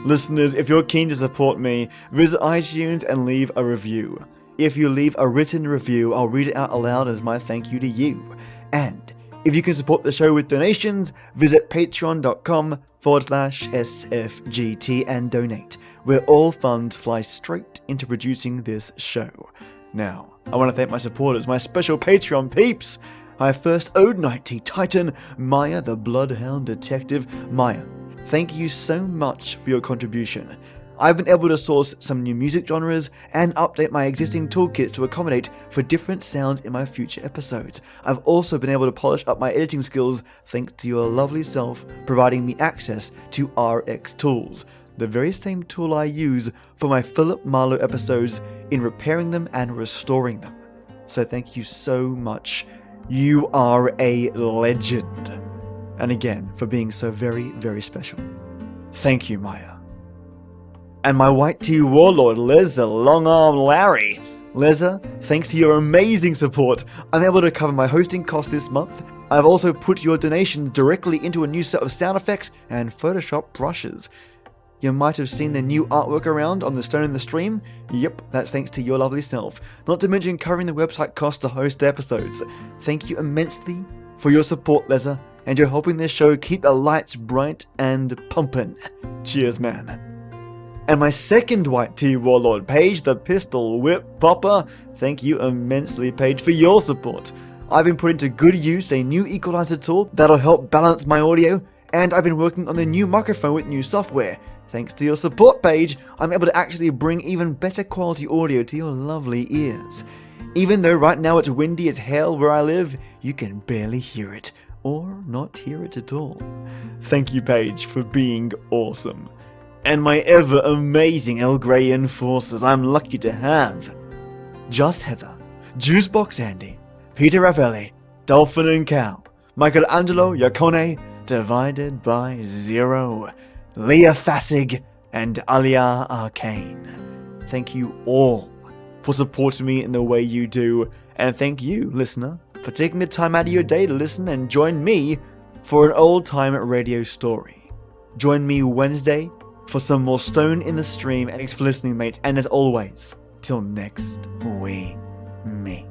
Listeners, if you're keen to support me, visit iTunes and leave a review. If you leave a written review, I'll read it out aloud as my thank you to you. And if you can support the show with donations, visit patreon.com/SFGT and donate, where all funds fly straight into producing this show. Now, I want to thank my supporters, my special Patreon peeps. My first Ode Night Tea Titan, Maya the Bloodhound Detective. Maya, thank you so much for your contribution. I've been able to source some new music genres and update my existing toolkits to accommodate for different sounds in my future episodes. I've also been able to polish up my editing skills thanks to your lovely self providing me access to RX Tools, the very same tool I use for my Philip Marlowe episodes in repairing them and restoring them. So thank you so much. You are a legend. And again, for being so very, very special. Thank you, Maya. And my white tea warlord, Leza Long-Arm Larry. Leza, thanks to your amazing support, I'm able to cover my hosting costs this month. I've also put your donations directly into a new set of sound effects and Photoshop brushes. You might have seen the new artwork around on the stone in the stream. Yep, that's thanks to your lovely self. Not to mention covering the website costs to host the episodes. Thank you immensely for your support, Leza, and you're helping this show keep the lights bright and pumping. Cheers, man. And my second white tea warlord, Paige the Pistol Whip Popper. Thank you immensely, Paige, for your support. I've been putting to good use a new equalizer tool that'll help balance my audio, and I've been working on the new microphone with new software. Thanks to your support, Paige, I'm able to actually bring even better quality audio to your lovely ears. Even though right now it's windy as hell where I live, you can barely hear it, or not hear it at all. Thank you, Paige, for being awesome. And my ever-amazing El Grey enforcers I'm lucky to have. Just Heather, Juicebox Andy, Peter Raffaelli, Dolphin and Cow, Michelangelo Yacone, Divided by Zero, Leah Fassig, and Alia Arcane. Thank you all for supporting me in the way you do, and thank you, listener, for taking the time out of your day to listen and join me for an old-time radio story. Join me Wednesday for some more Stone in the Stream, and thanks for listening, mates, and as always, till next we meet.